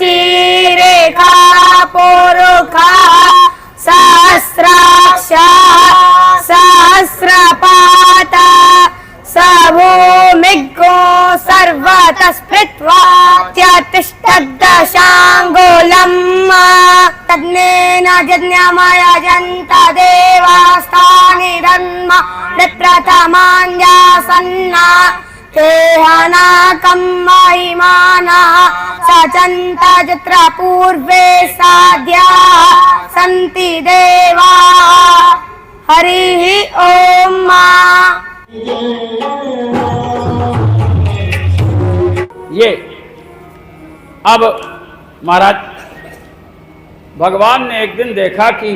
सहस्रशीरेखा पुरुखा सहस्राक्ष सहस्रपाता सभूमिज्ञो सर्वतः स्फृत्वा त्यतिष्ठद्दशाङ्गुलम् तज्ञेन यज्ञमयजन्त देवास्तानि धर्म प्रथमान्यासन्ना तेहनाकं महिमानः सचन्त यत्र पूर्वे साध्याः सन्ति देवाः। हरिः ओम। ये अब महाराज भगवान ने एक दिन देखा कि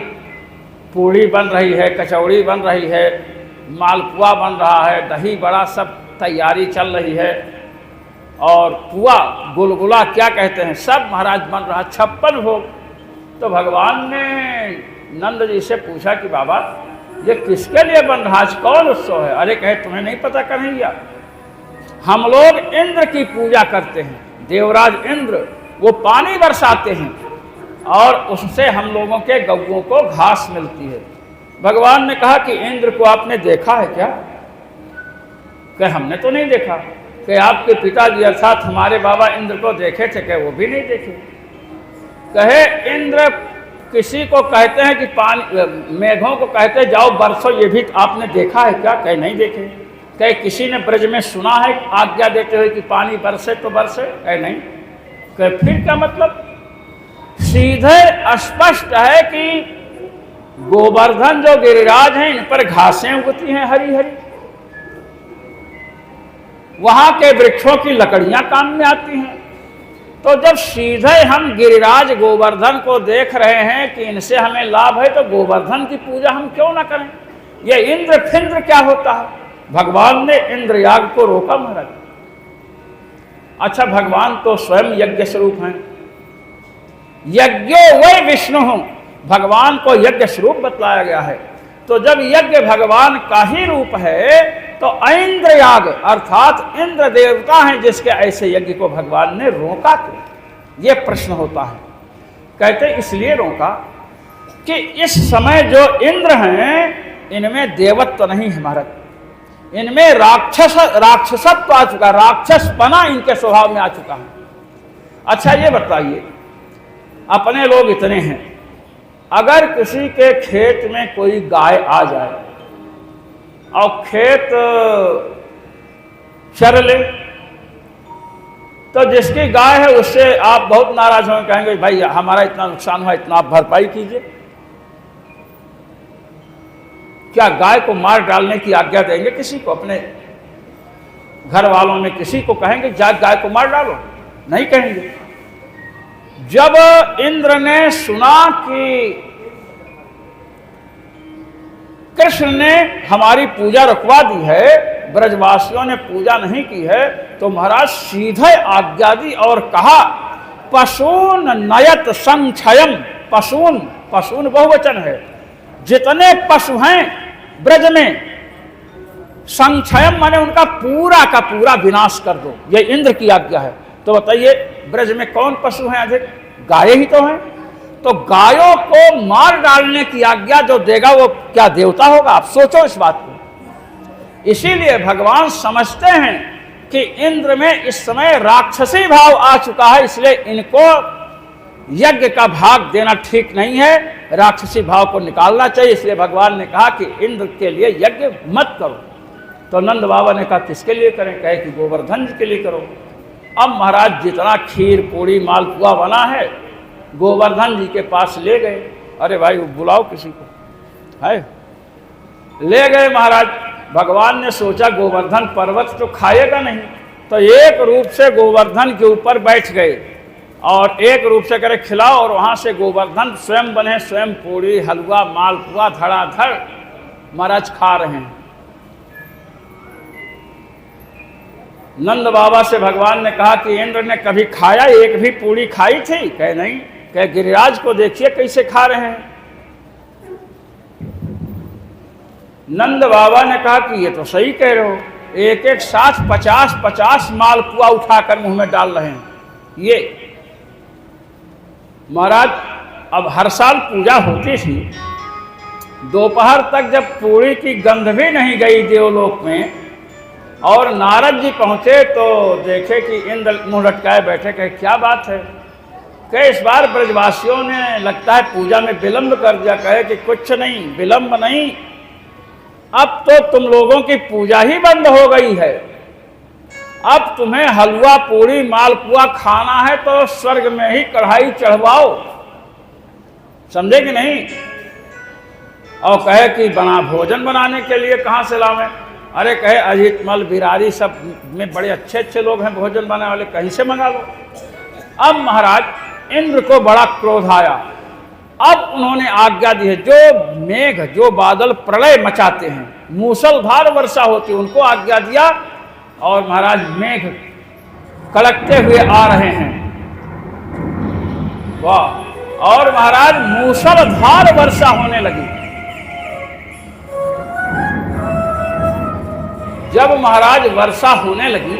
पूड़ी बन रही है, कचौड़ी बन रही है, मालपुआ बन रहा है, दही बड़ा सब तैयारी चल रही है और पुआ गुलगुला क्या कहते हैं सब महाराज बन रहा, 56 भोग। तो भगवान ने नंद जी से पूछा कि बाबा ये किसके लिए बन रहा, आज कौन उत्सव है? अरे कहे तुम्हें नहीं पता कन्हैया, हम लोग इंद्र की पूजा करते हैं। देवराज इंद्र वो पानी बरसाते हैं और उससे हम लोगों के गौओं को घास मिलती है। भगवान ने कहा कि इंद्र को आपने देखा है क्या? कहे हमने तो नहीं देखा। कि आपके पिताजी अर्थात हमारे बाबा इंद्र को देखे थे? कहे वो भी नहीं देखे। कहे इंद्र किसी को कहते हैं कि पानी मेघों को कहते जाओ बरसो, ये भी आपने देखा है क्या? कहे नहीं देखे। कहे किसी ने ब्रज में सुना है आज्ञा देते हुए कि पानी बरसे तो बरसे? कहे नहीं। कहे फिर क्या मतलब? सीधे स्पष्ट है कि गोवर्धन जो गिरिराज हैं इन पर घासें उगती हैं हरी हरी, वहां के वृक्षों की लकड़ियां काम में आती हैं। तो जब सीधे हम गिरिराज गोवर्धन को देख रहे हैं कि इनसे हमें लाभ है तो गोवर्धन की पूजा हम क्यों ना करें? ये इंद्र फिंद्र क्या होता है? भगवान ने इंद्र याग को रोका महाराज। अच्छा भगवान तो स्वयं यज्ञ स्वरूप हैं, यज्ञो वै विष्णु, भगवान को यज्ञ स्वरूप बतलाया गया है। तो जब यज्ञ भगवान का ही रूप है तो इंद्र याग अर्थात इंद्र देवता हैं जिसके ऐसे यज्ञ को भगवान ने रोका क्यों? ये प्रश्न होता है। कहते इसलिए रोका कि इस समय जो इंद्र हैं इनमें देवत्व नहीं है महाराज, इनमें राक्षसत्व आ चुका, राक्षसपना इनके स्वभाव में आ चुका है। अच्छा ये बताइए, अपने लोग इतने हैं, अगर किसी के खेत में कोई गाय आ जाए और खेत चर ले तो जिसकी गाय है उससे आप बहुत नाराज होंगे, कहेंगे भाई हमारा इतना नुकसान हुआ, इतना आप भरपाई कीजिए। क्या गाय को मार डालने की आज्ञा देंगे किसी को? अपने घर वालों में किसी को कहेंगे जा गाय को मार डालो? नहीं कहेंगे। जब इंद्र ने सुना कि कृष्ण ने हमारी पूजा रुकवा दी है, ब्रजवासियों ने पूजा नहीं की है, तो महाराज सीधे आज्ञा दी और कहा पशून नयत संक्षयम। पशून, पशून बहुवचन है, जितने पशु हैं ब्रज में, संक्षयम माने उनका पूरा का पूरा विनाश कर दो, ये इंद्र की आज्ञा है। तो बताइए ब्रज में कौन पशु हैं अधिक? गाय ही तो हैं। तो गायों को मार डालने की आज्ञा जो देगा वो क्या देवता होगा? आप सोचो इस बात को। इसीलिए भगवान समझते हैं कि इंद्र में इस समय राक्षसी भाव आ चुका है, इसलिए इनको यज्ञ का भाग देना ठीक नहीं है, राक्षसी भाव को निकालना चाहिए। इसलिए भगवान ने कहा कि इंद्र के लिए यज्ञ मत करो। तो नंद बाबा ने कहा किसके लिए करें? कहे कि गोवर्धन जी के लिए करो। अब महाराज जितना खीर पूड़ी मालपुआ बना है गोवर्धन जी के पास ले गए। अरे भाई बुलाओ किसी को, है ले गए महाराज। भगवान ने सोचा गोवर्धन पर्वत तो खाएगा नहीं, तो एक रूप से गोवर्धन के ऊपर बैठ गए और एक रूप से करे खिलाओ, और वहाँ से गोवर्धन स्वयं बने, स्वयं पूड़ी हलवा मालपुआ धड़ाधड़ महाराज खा रहे हैं। नंद बाबा से भगवान ने कहा कि इंद्र ने कभी खाया, एक भी पूड़ी खाई थी? कहे नहीं। कहे गिरिराज को देखिए कैसे खा रहे हैं। नंद बाबा ने कहा कि ये तो सही कह रहे हो, एक एक साथ 50-50 मालपुआ उठाकर मुंह में डाल रहे हैं ये। महाराज अब हर साल पूजा होती थी, दोपहर तक जब पूरी की गंध भी नहीं गई देवलोक में, और नारद जी पहुंचे तो देखे कि इंद्र मुंह लटकाए बैठे। कहे क्या बात है? कहे इस बार ब्रजवासियों ने लगता है पूजा में विलंब कर दिया। कहे कि कुछ नहीं, विलंब नहीं, अब तो तुम लोगों की पूजा ही बंद हो गई है। अब तुम्हें हलवा पूड़ी मालपुआ खाना है तो स्वर्ग में ही कढ़ाई चढ़वाओ, समझे कि नहीं? और कहे कि बना भोजन बनाने के लिए कहाँ से लावें? अरे कहे अजित मल बिरारी सब में बड़े अच्छे अच्छे लोग हैं भोजन बनाने वाले, कहीं से मंगा लो। अब महाराज इंद्र को बड़ा क्रोध आया। अब उन्होंने आज्ञा दी है, जो मेघ जो बादल प्रलय मचाते हैं, मूसलधार वर्षा होती है, उनको आज्ञा दिया। और महाराज मेघ कड़कते हुए आ रहे हैं, वाह! और महाराज मूसलधार वर्षा होने लगी। जब महाराज वर्षा होने लगी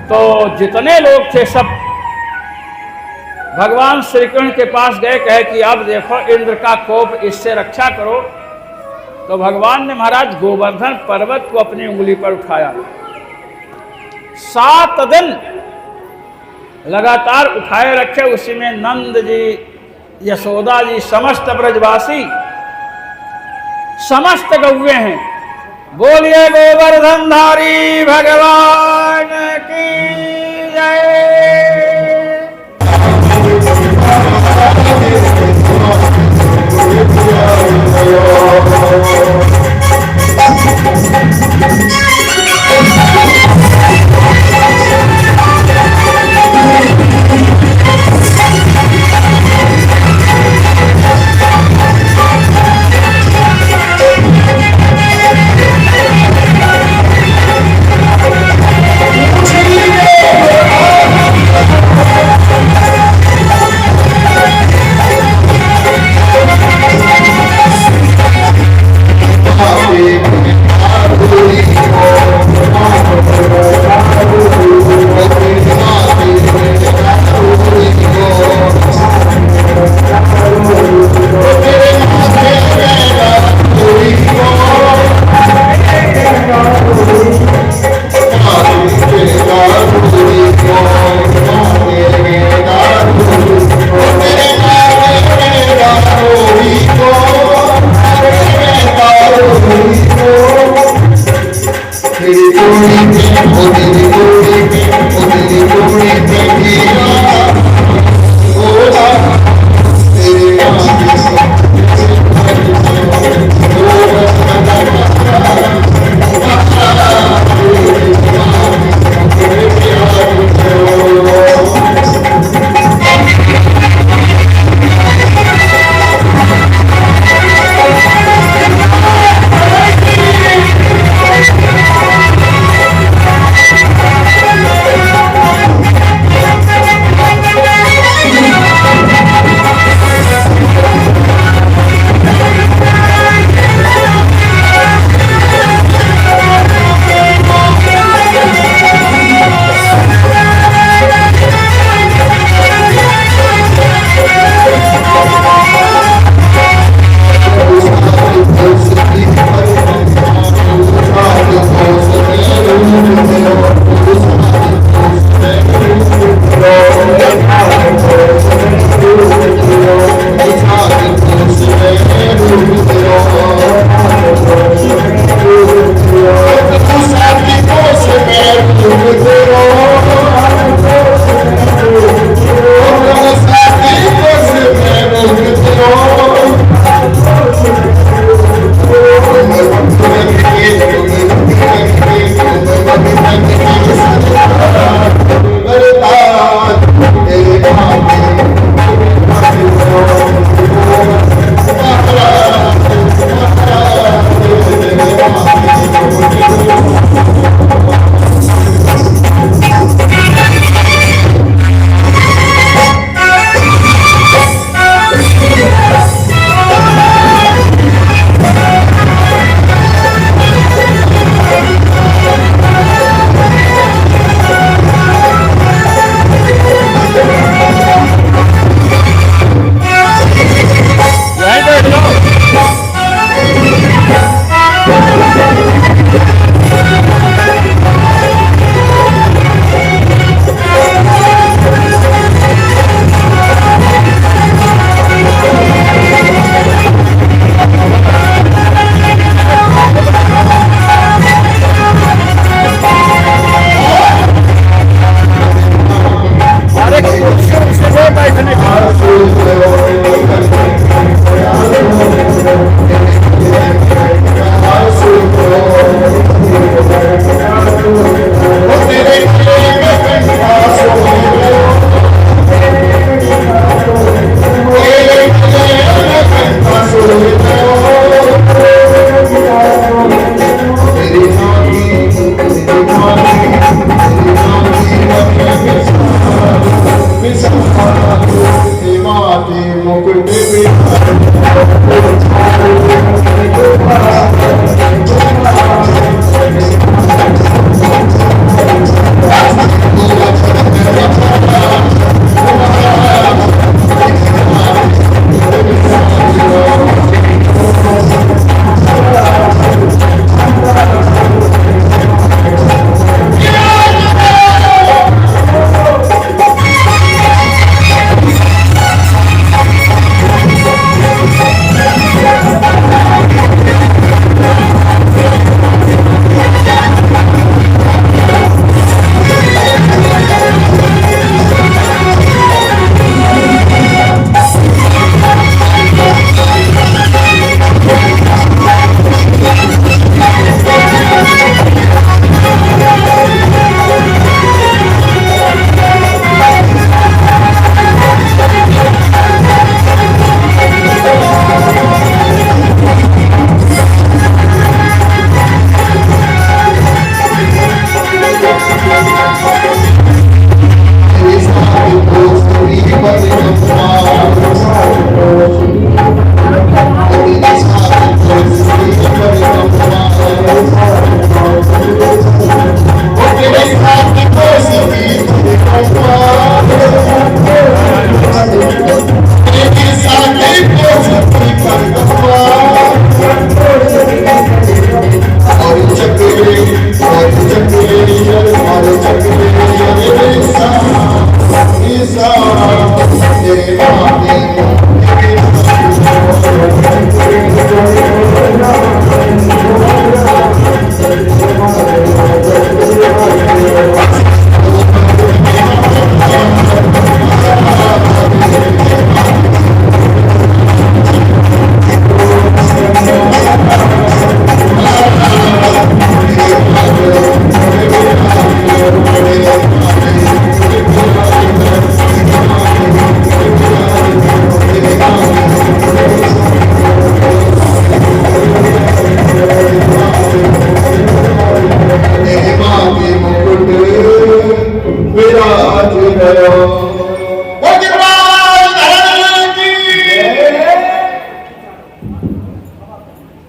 तो जितने लोग थे सब भगवान श्री कृष्ण के पास गए। कहे कि अब देखो इंद्र का कोप, इससे रक्षा करो। तो भगवान ने महाराज गोवर्धन पर्वत को अपनी उंगली पर उठाया, 7 दिन लगातार उठाए रखे। उसी में नंद जी, यशोदा जी, समस्त ब्रजवासी, समस्त गौए हैं। बोलिए गोवर्धनधारी भगवान की जय।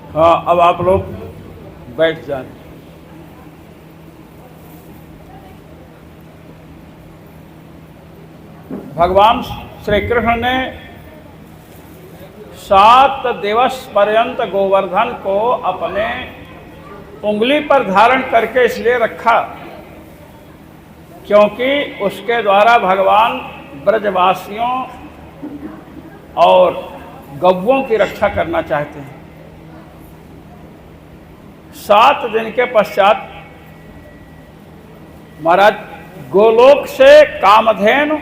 हाँ, अब आप लोग बैठ जाएं। भगवान श्री कृष्ण ने 7 दिवस पर्यंत गोवर्धन को अपने उंगली पर धारण करके इसलिए रखा क्योंकि उसके द्वारा भगवान ब्रजवासियों और गौओं की रक्षा करना चाहते हैं। 7 दिन के पश्चात महाराज गोलोक से कामधेनु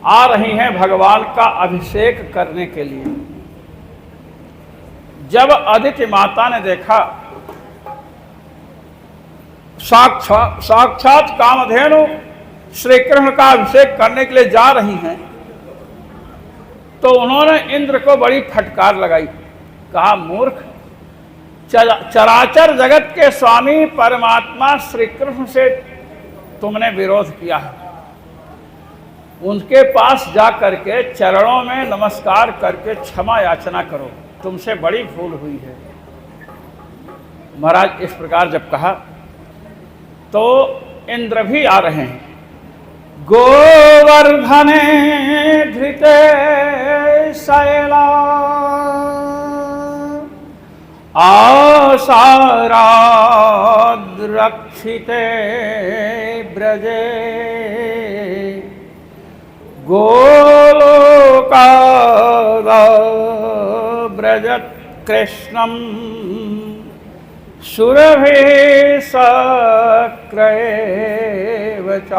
आ रही हैं भगवान का अभिषेक करने के लिए। जब अदिति माता ने देखा साक्षात कामधेनु श्री कृष्ण का अभिषेक करने के लिए जा रही हैं, तो उन्होंने इंद्र को बड़ी फटकार लगाई। कहा, मूर्ख, चराचर जगत के स्वामी परमात्मा श्री कृष्ण से तुमने विरोध किया है। उनके पास जा करके चरणों में नमस्कार करके क्षमा याचना करो, तुमसे बड़ी भूल हुई है। महाराज इस प्रकार जब कहा तो इंद्र भी आ रहे हैं। गोवर्धने धृते शैला आसाराद रक्षिते ब्रजे गोलोकाद ब्रजत कृष्णम सुरभि सक्रेव च।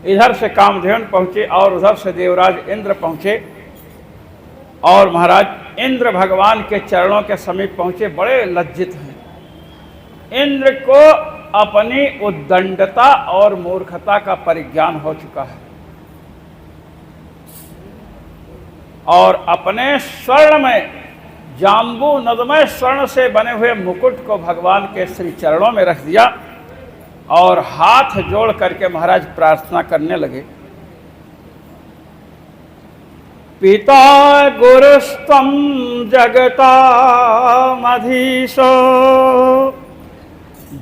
इधर से कामधेनु पहुँचे और उधर से देवराज इंद्र पहुँचे और महाराज इंद्र भगवान के चरणों के समीप पहुँचे। बड़े लज्जित हैं। इंद्र को अपनी उद्दंडता और मूर्खता का परिज्ञान हो चुका है और अपने स्वर्ण में जाम्बू नदमय स्वर्ण से बने हुए मुकुट को भगवान के श्री चरणों में रख दिया और हाथ जोड़ करके महाराज प्रार्थना करने लगे। पिता गुरुस्त्वं जगतामधीशो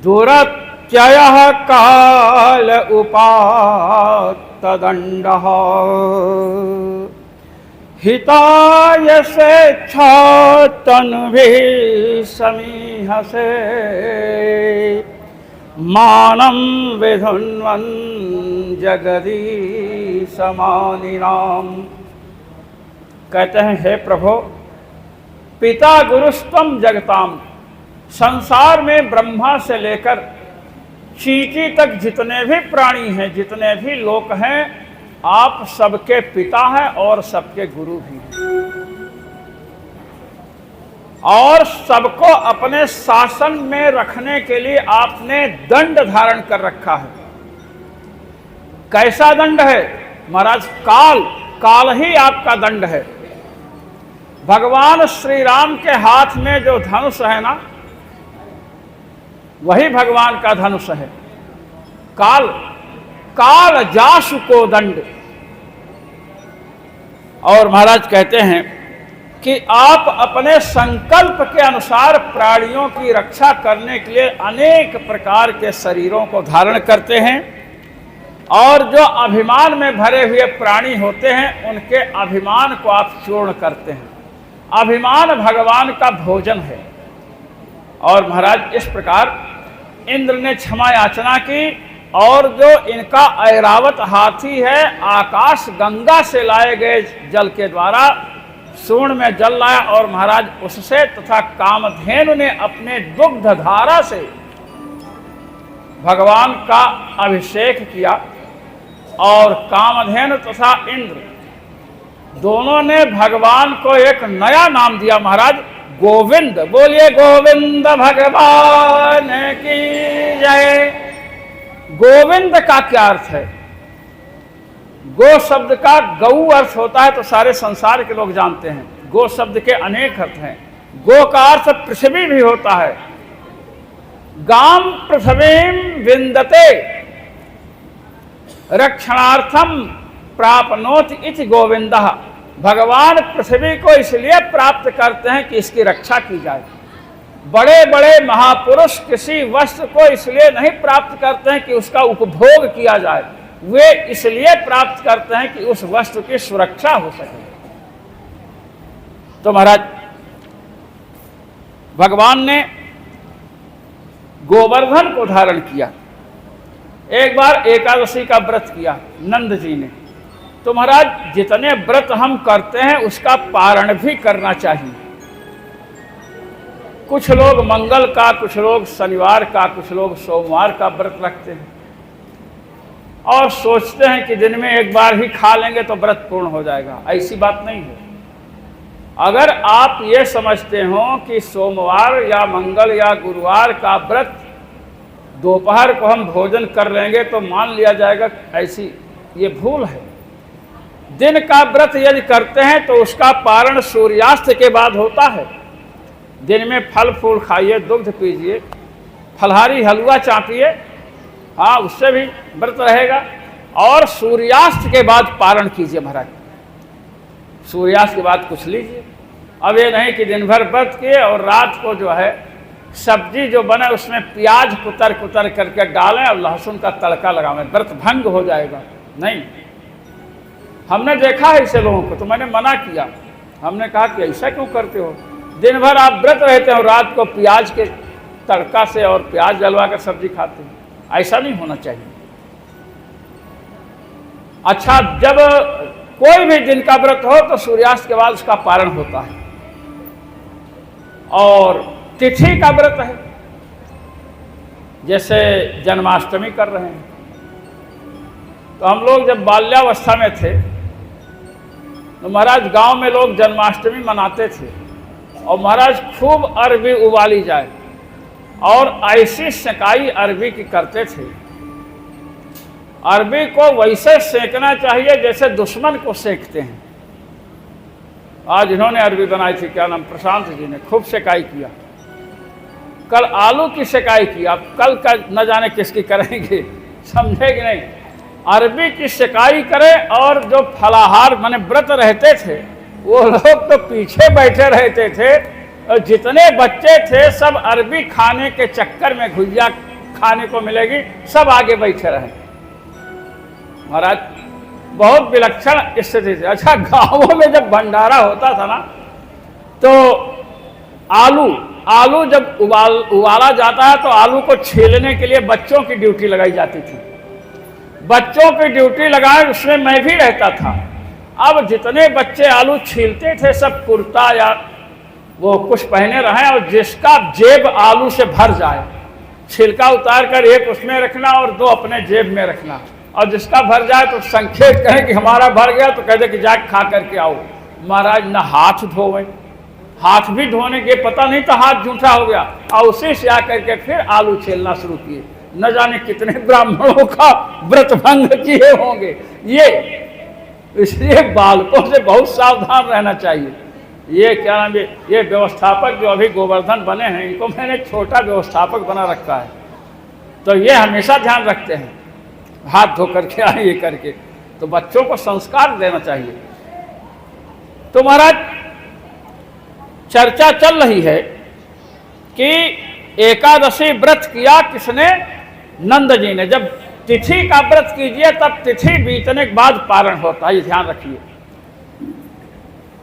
दुरत्ययः काल उपात्तदण्डः हिताय स्वेच्छातनुभिः समीहसे मानं विधुन्वन् जगदीशमानिनाम्। कहते हैं, हे प्रभु, पिता गुरुस्तम जगताम, संसार में ब्रह्मा से लेकर चींटी तक जितने भी प्राणी हैं, जितने भी लोक हैं, आप सबके पिता हैं और सबके गुरु भी हैं और सबको अपने शासन में रखने के लिए आपने दंड धारण कर रखा है। कैसा दंड है महाराज? काल ही आपका दंड है। भगवान श्री राम के हाथ में जो धनुष है ना, वही भगवान का धनुष है। काल जासु को दंड। और महाराज कहते हैं कि आप अपने संकल्प के अनुसार प्राणियों की रक्षा करने के लिए अनेक प्रकार के शरीरों को धारण करते हैं और जो अभिमान में भरे हुए प्राणी होते हैं उनके अभिमान को आप चूर्ण करते हैं। अभिमान भगवान का भोजन है। और महाराज इस प्रकार इंद्र ने क्षमा याचना की और जो इनका ऐरावत हाथी है, आकाश गंगा से लाए गए जल के द्वारा सूर्ण में जल लाया और महाराज उससे तथा कामधेनु ने अपने दुग्ध धारा से भगवान का अभिषेक किया और कामधेनु तथा इंद्र दोनों ने भगवान को एक नया नाम दिया महाराज, गोविंद। बोलिए गोविंद भगवान की जय। गोविंद का क्या अर्थ है? गो शब्द का गऊ अर्थ होता है तो सारे संसार के लोग जानते हैं। गो शब्द के अनेक अर्थ हैं। गो का अर्थ पृथ्वी भी होता है। गाम पृथ्वीम विंदते रक्षणार्थम प्राप्नोति इति गोविंदः। भगवान पृथ्वी को इसलिए प्राप्त करते हैं कि इसकी रक्षा की जाए। बड़े बड़े महापुरुष किसी वस्तु को इसलिए नहीं प्राप्त करते हैं कि उसका उपभोग किया जाए, वे इसलिए प्राप्त करते हैं कि उस वस्तु की सुरक्षा हो सके। तो महाराज भगवान ने गोवर्धन को धारण किया। एक बार एकादशी का व्रत किया नंद जी ने। तो महाराज जितने व्रत हम करते हैं उसका पारण भी करना चाहिए। कुछ लोग मंगल का, कुछ लोग शनिवार का, कुछ लोग सोमवार का व्रत रखते हैं और सोचते हैं कि दिन में एक बार ही खा लेंगे तो व्रत पूर्ण हो जाएगा। ऐसी बात नहीं है। अगर आप ये समझते हो कि सोमवार या मंगल या गुरुवार का व्रत दोपहर को हम भोजन कर लेंगे तो मान लिया जाएगा, ऐसी ये भूल है। दिन का व्रत यदि करते हैं तो उसका पारण सूर्यास्त के बाद होता है। दिन में फल फूल खाइए, दुग्ध पीजिए, फलहारी हलवा चाटिए, हाँ उससे भी व्रत रहेगा। और सूर्यास्त के बाद पारण कीजिए महाराज, सूर्यास्त के बाद कुछ लीजिए। अब ये नहीं कि दिन भर व्रत किए और रात को जो है सब्जी जो बने उसमें प्याज कुतर कुतर करके डालें और लहसुन का तड़का लगावें, व्रत भंग हो जाएगा। नहीं, हमने देखा है ऐसे लोगों को, तो मैंने मना किया। हमने कहा कि ऐसा क्यों करते हो, दिन भर आप व्रत रहते हो, रात को प्याज के तड़का से और प्याज जलवा कर सब्जी खाते हैं, ऐसा नहीं होना चाहिए। अच्छा, जब कोई भी दिन का व्रत हो तो सूर्यास्त के बाद उसका पारण होता है। और तिथि का व्रत है, जैसे जन्माष्टमी कर रहे हैं, तो हम लोग जब बाल्यावस्था में थे तो महाराज गांव में लोग जन्माष्टमी मनाते थे और महाराज खूब अरबी उबाली जाए और ऐसी सेकाई अरबी की करते थे। अरबी को वैसे सेकना चाहिए जैसे दुश्मन को सेकते हैं। आज इन्होंने अरबी बनाई थी, क्या नाम, प्रशांत जी ने, खूब सेकाई किया। कल आलू की सेकाई की, आप कल का न जाने किसकी करेंगे, समझे कि नहीं। अरबी की सेकाई करें और जो फलाहार माने व्रत रहते थे वो लोग तो पीछे बैठे रहते थे और जितने बच्चे थे सब अरबी खाने के चक्कर में, घुइया खाने को मिलेगी, सब आगे बैठे रहे। महाराज बहुत विलक्षण स्थिति थी। अच्छा, गांवों में जब भंडारा होता था ना तो आलू जब उबाला जाता है तो आलू को छीलने के लिए बच्चों की ड्यूटी लगाई जाती थी। बच्चों की ड्यूटी लगाए, उसमें मैं भी रहता था। अब जितने बच्चे आलू छीलते थे सब कुर्ता या वो कुछ पहने रहें और जिसका जेब आलू से भर जाए छिलका उतार कर एक उसमें रखना और दो अपने जेब में रखना, और जिसका भर जाए तो संकेत कहें कि हमारा भर गया तो कहते कि जाके खा करके आओ। महाराज न हाथ धोवे, हाथ भी धोने के पता नहीं तो हाथ जूठा हो गया, और उसी से आकर के फिर आलू छीलना शुरू किए। न जाने कितने ब्राह्मणों का व्रत भंग किए होंगे ये। इसलिए बालकों से बहुत सावधान रहना चाहिए। ये क्या नाम है, ये व्यवस्थापक जो अभी गोवर्धन बने हैं इनको मैंने छोटा व्यवस्थापक बना रखा है, तो ये हमेशा ध्यान रखते हैं हाथ धो करके आए ये करके, तो बच्चों को संस्कार देना चाहिए। तो महाराज चर्चा चल रही है कि एकादशी व्रत किया किसने, नंद जी ने। जब तिथि का व्रत कीजिए तब तिथि बीतने के बाद पारण होता है, ये ध्यान रखिए।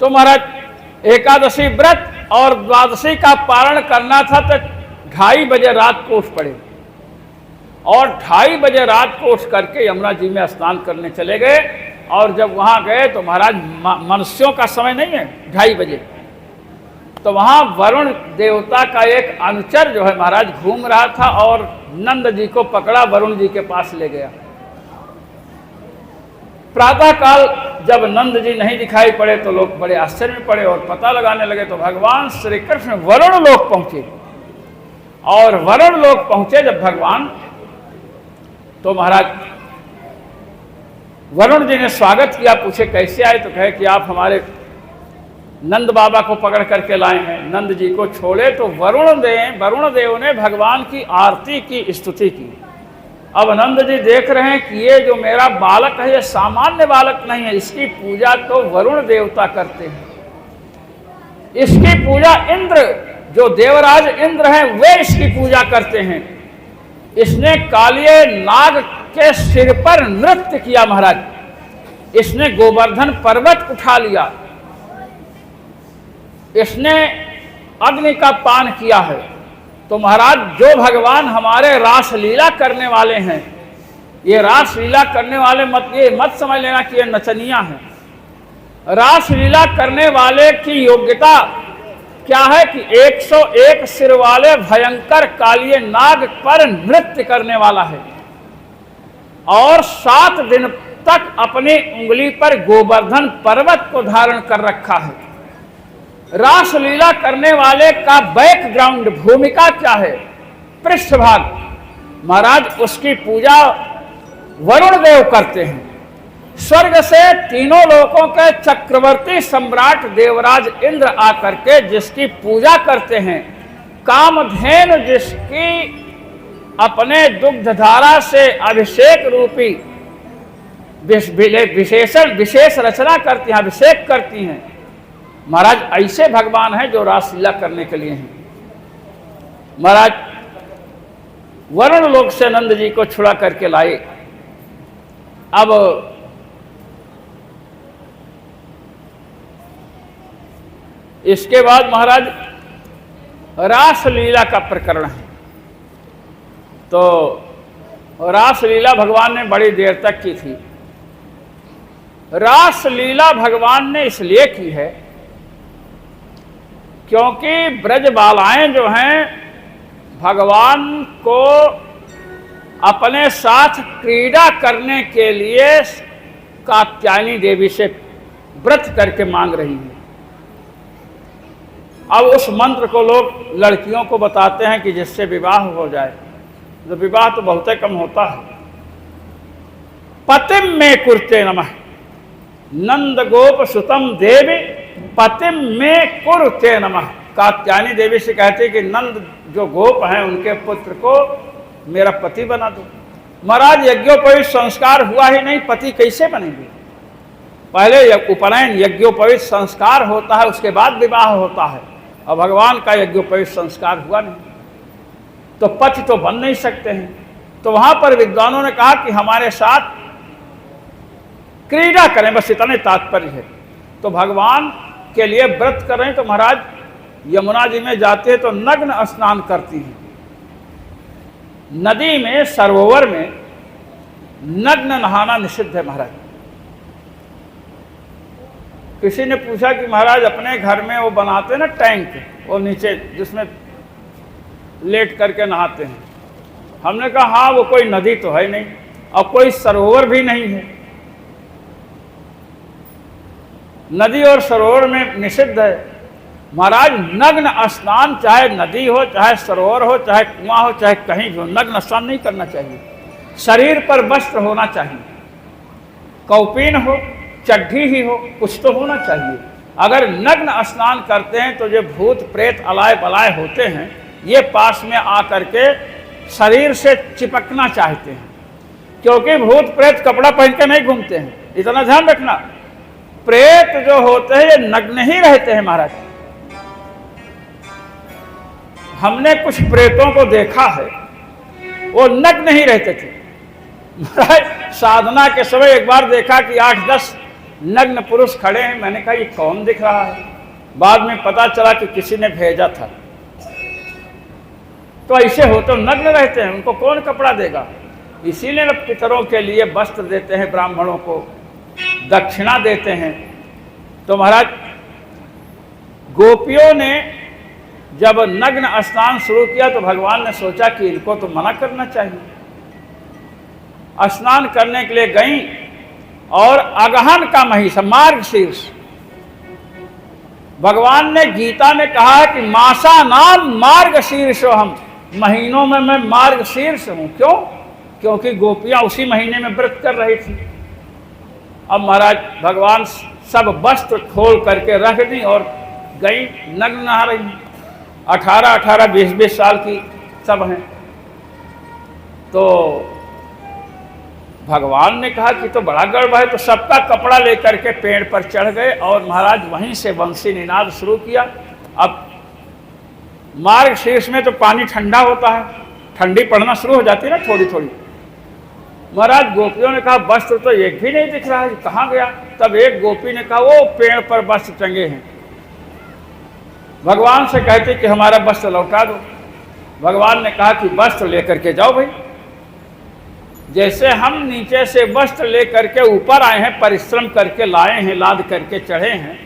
तो महाराज एकादशी व्रत और द्वादशी का पारण करना था तो 2:30 बजे रात को उठ पड़े और 2:30 बजे रात को उठ करके यमुना जी में स्नान करने चले गए। और जब वहाँ गए तो महाराज मनुष्यों का समय नहीं है 2:30 बजे, तो वहाँ वरुण देवता का एक अनुचर जो है महाराज घूम रहा था और नंद जी को पकड़ा, वरुण जी के पास ले गया। प्रातः काल जब नंद जी नहीं दिखाई पड़े तो लोग बड़े आश्चर्य में पड़े और पता लगाने लगे, तो भगवान श्री कृष्ण वरुण लोक पहुंचे। और वरुण लोक पहुंचे जब भगवान, तो महाराज वरुण जी ने स्वागत किया, पूछे कैसे आए, तो कहे कि आप हमारे नंद बाबा को पकड़ करके लाए हैं। नंद जी को छोड़े तो वरुण देव ने भगवान की आरती की, स्तुति की। अब नंद जी देख रहे हैं कि ये जो मेरा बालक है ये सामान्य बालक नहीं है, इसकी पूजा तो वरुण देवता करते हैं, इसकी पूजा इंद्र, जो देवराज इंद्र हैं वे इसकी पूजा करते हैं। इसने कालिए नाग के सिर पर नृत्य किया महाराज, इसने गोवर्धन पर्वत उठा लिया, इसने अग्नि का पान किया है। तो महाराज जो भगवान हमारे रासलीला करने वाले हैं, ये रासलीला करने वाले ये मत समझ लेना कि ये नचनिया है। रासलीला करने वाले की योग्यता क्या है कि 101 सिर वाले भयंकर कालिए नाग पर नृत्य करने वाला है और 7 दिन तक अपनी उंगली पर गोवर्धन पर्वत को धारण कर रखा है। रासलीला करने वाले का बैकग्राउंड, भूमिका क्या है, पृष्ठभाग, महाराज उसकी पूजा वरुण देव करते हैं। स्वर्ग से तीनों लोकों के चक्रवर्ती सम्राट देवराज इंद्र आकर के जिसकी पूजा करते हैं, कामधेनु जिसकी अपने दुग्धधारा से अभिषेक रूपी विशेष रचना करती हैं, अभिषेक करती हैं। महाराज ऐसे भगवान हैं जो रासलीला करने के लिए हैं। महाराज वरुण लोक से नंद जी को छुड़ा करके लाए। अब इसके बाद महाराज रासलीला का प्रकरण है। तो रासलीला भगवान ने बड़ी देर तक की थी। रासलीला भगवान ने इसलिए की है क्योंकि ब्रज बालाएं जो हैं भगवान को अपने साथ क्रीड़ा करने के लिए कात्यायनी देवी से व्रत करके मांग रही हैं। अब उस मंत्र को लोग लड़कियों को बताते हैं कि जिससे विवाह हो जाए, तो विवाह तो बहुत कम होता है। पतिम में कुरते नमः, नंद गोप सुतम देवी पतिम में कुरते नमः। कात्यायनी देवी से कहते कि नंद जो गोप हैं उनके पुत्र को मेरा पति बना दो। महाराज यज्ञोपवीत संस्कार हुआ ही नहीं, पति कैसे बनेंगे? पहले उपनयन यज्ञोपवीत संस्कार होता है, उसके बाद विवाह होता है, और भगवान का यज्ञोपवीत संस्कार हुआ नहीं तो पति तो बन नहीं सकते हैं। तो वहां पर विद्वानों ने कहा कि हमारे साथ क्रीड़ा करें, बस इतने तात्पर्य है। तो भगवान के लिए व्रत कर रहे हैं। तो महाराज यमुना जी में जाते हैं तो नग्न स्नान करती हैं। नदी में, सरोवर में नग्न नहाना निषिद्ध है महाराज। किसी ने पूछा कि महाराज अपने घर में वो बनाते ना टैंक, वो नीचे जिसमें लेट करके नहाते हैं। हमने कहा हाँ, वो कोई नदी तो है नहीं और कोई सरोवर भी नहीं है। नदी और सरोवर में निषिद्ध है महाराज। नग्न स्नान चाहे नदी हो, चाहे सरोवर हो, चाहे कुआं हो, चाहे कहीं भी हो, नग्न स्नान नहीं करना चाहिए। शरीर पर वस्त्र होना चाहिए, कौपीन हो, चड्ढी ही हो, कुछ तो होना चाहिए। अगर नग्न स्नान करते हैं तो जो भूत प्रेत अलाय बलाय होते हैं ये पास में आकर के शरीर से चिपकना चाहते हैं, क्योंकि भूत प्रेत कपड़ा पहन के नहीं घूमते हैं। इतना ध्यान रखना, प्रेत जो होते हैं ये नग्न ही रहते हैं महाराज। हमने कुछ प्रेतों को देखा है, वो नग्न ही रहते थे महाराज। साधना के समय एक बार देखा कि 8-10 नग्न पुरुष खड़े हैं। मैंने कहा ये कौन दिख रहा है? बाद में पता चला कि किसी ने भेजा था। तो ऐसे हो तो नग्न रहते हैं, उनको कौन कपड़ा देगा? इसीलिए पितरों के लिए वस्त्र देते हैं, ब्राह्मणों को दक्षिणा देते हैं। तो महाराज गोपियों ने जब नग्न स्नान शुरू किया तो भगवान ने सोचा कि इनको तो मना करना चाहिए। स्नान करने के लिए गई और अगहन का महीसा, मार्गशीर्ष, भगवान ने गीता में कहा है कि मासा नाम मार्गशीर्षो, हम महीनों में मैं मार्गशीर्ष हूं। क्यों? क्योंकि गोपियां उसी महीने में व्रत कर रही थी। अब महाराज भगवान सब वस्त्र खोल करके रख दी और गई नग्न नहा रही। 18-18, 20-20 साल की सब हैं। तो भगवान ने कहा कि तो बड़ा गर्व है, तो सबका कपड़ा लेकर के पेड़ पर चढ़ गए और महाराज वहीं से वंशी निनाद शुरू किया। अब मार्ग शीर्ष में तो पानी ठंडा होता है, ठंडी पड़ना शुरू हो जाती है ना थोड़ी थोड़ी। महाराज गोपियों ने कहा वस्त्र तो एक भी नहीं दिख रहा है, कहाँ गया? तब एक गोपी ने कहा वो पेड़ पर वस्त्र टंगे हैं। भगवान से कहते कि हमारा वस्त्र लौटा दो। भगवान ने कहा कि वस्त्र लेकर के जाओ भाई। जैसे हम नीचे से वस्त्र लेकर के ऊपर आए हैं, परिश्रम करके लाए हैं, लाद करके चढ़े हैं,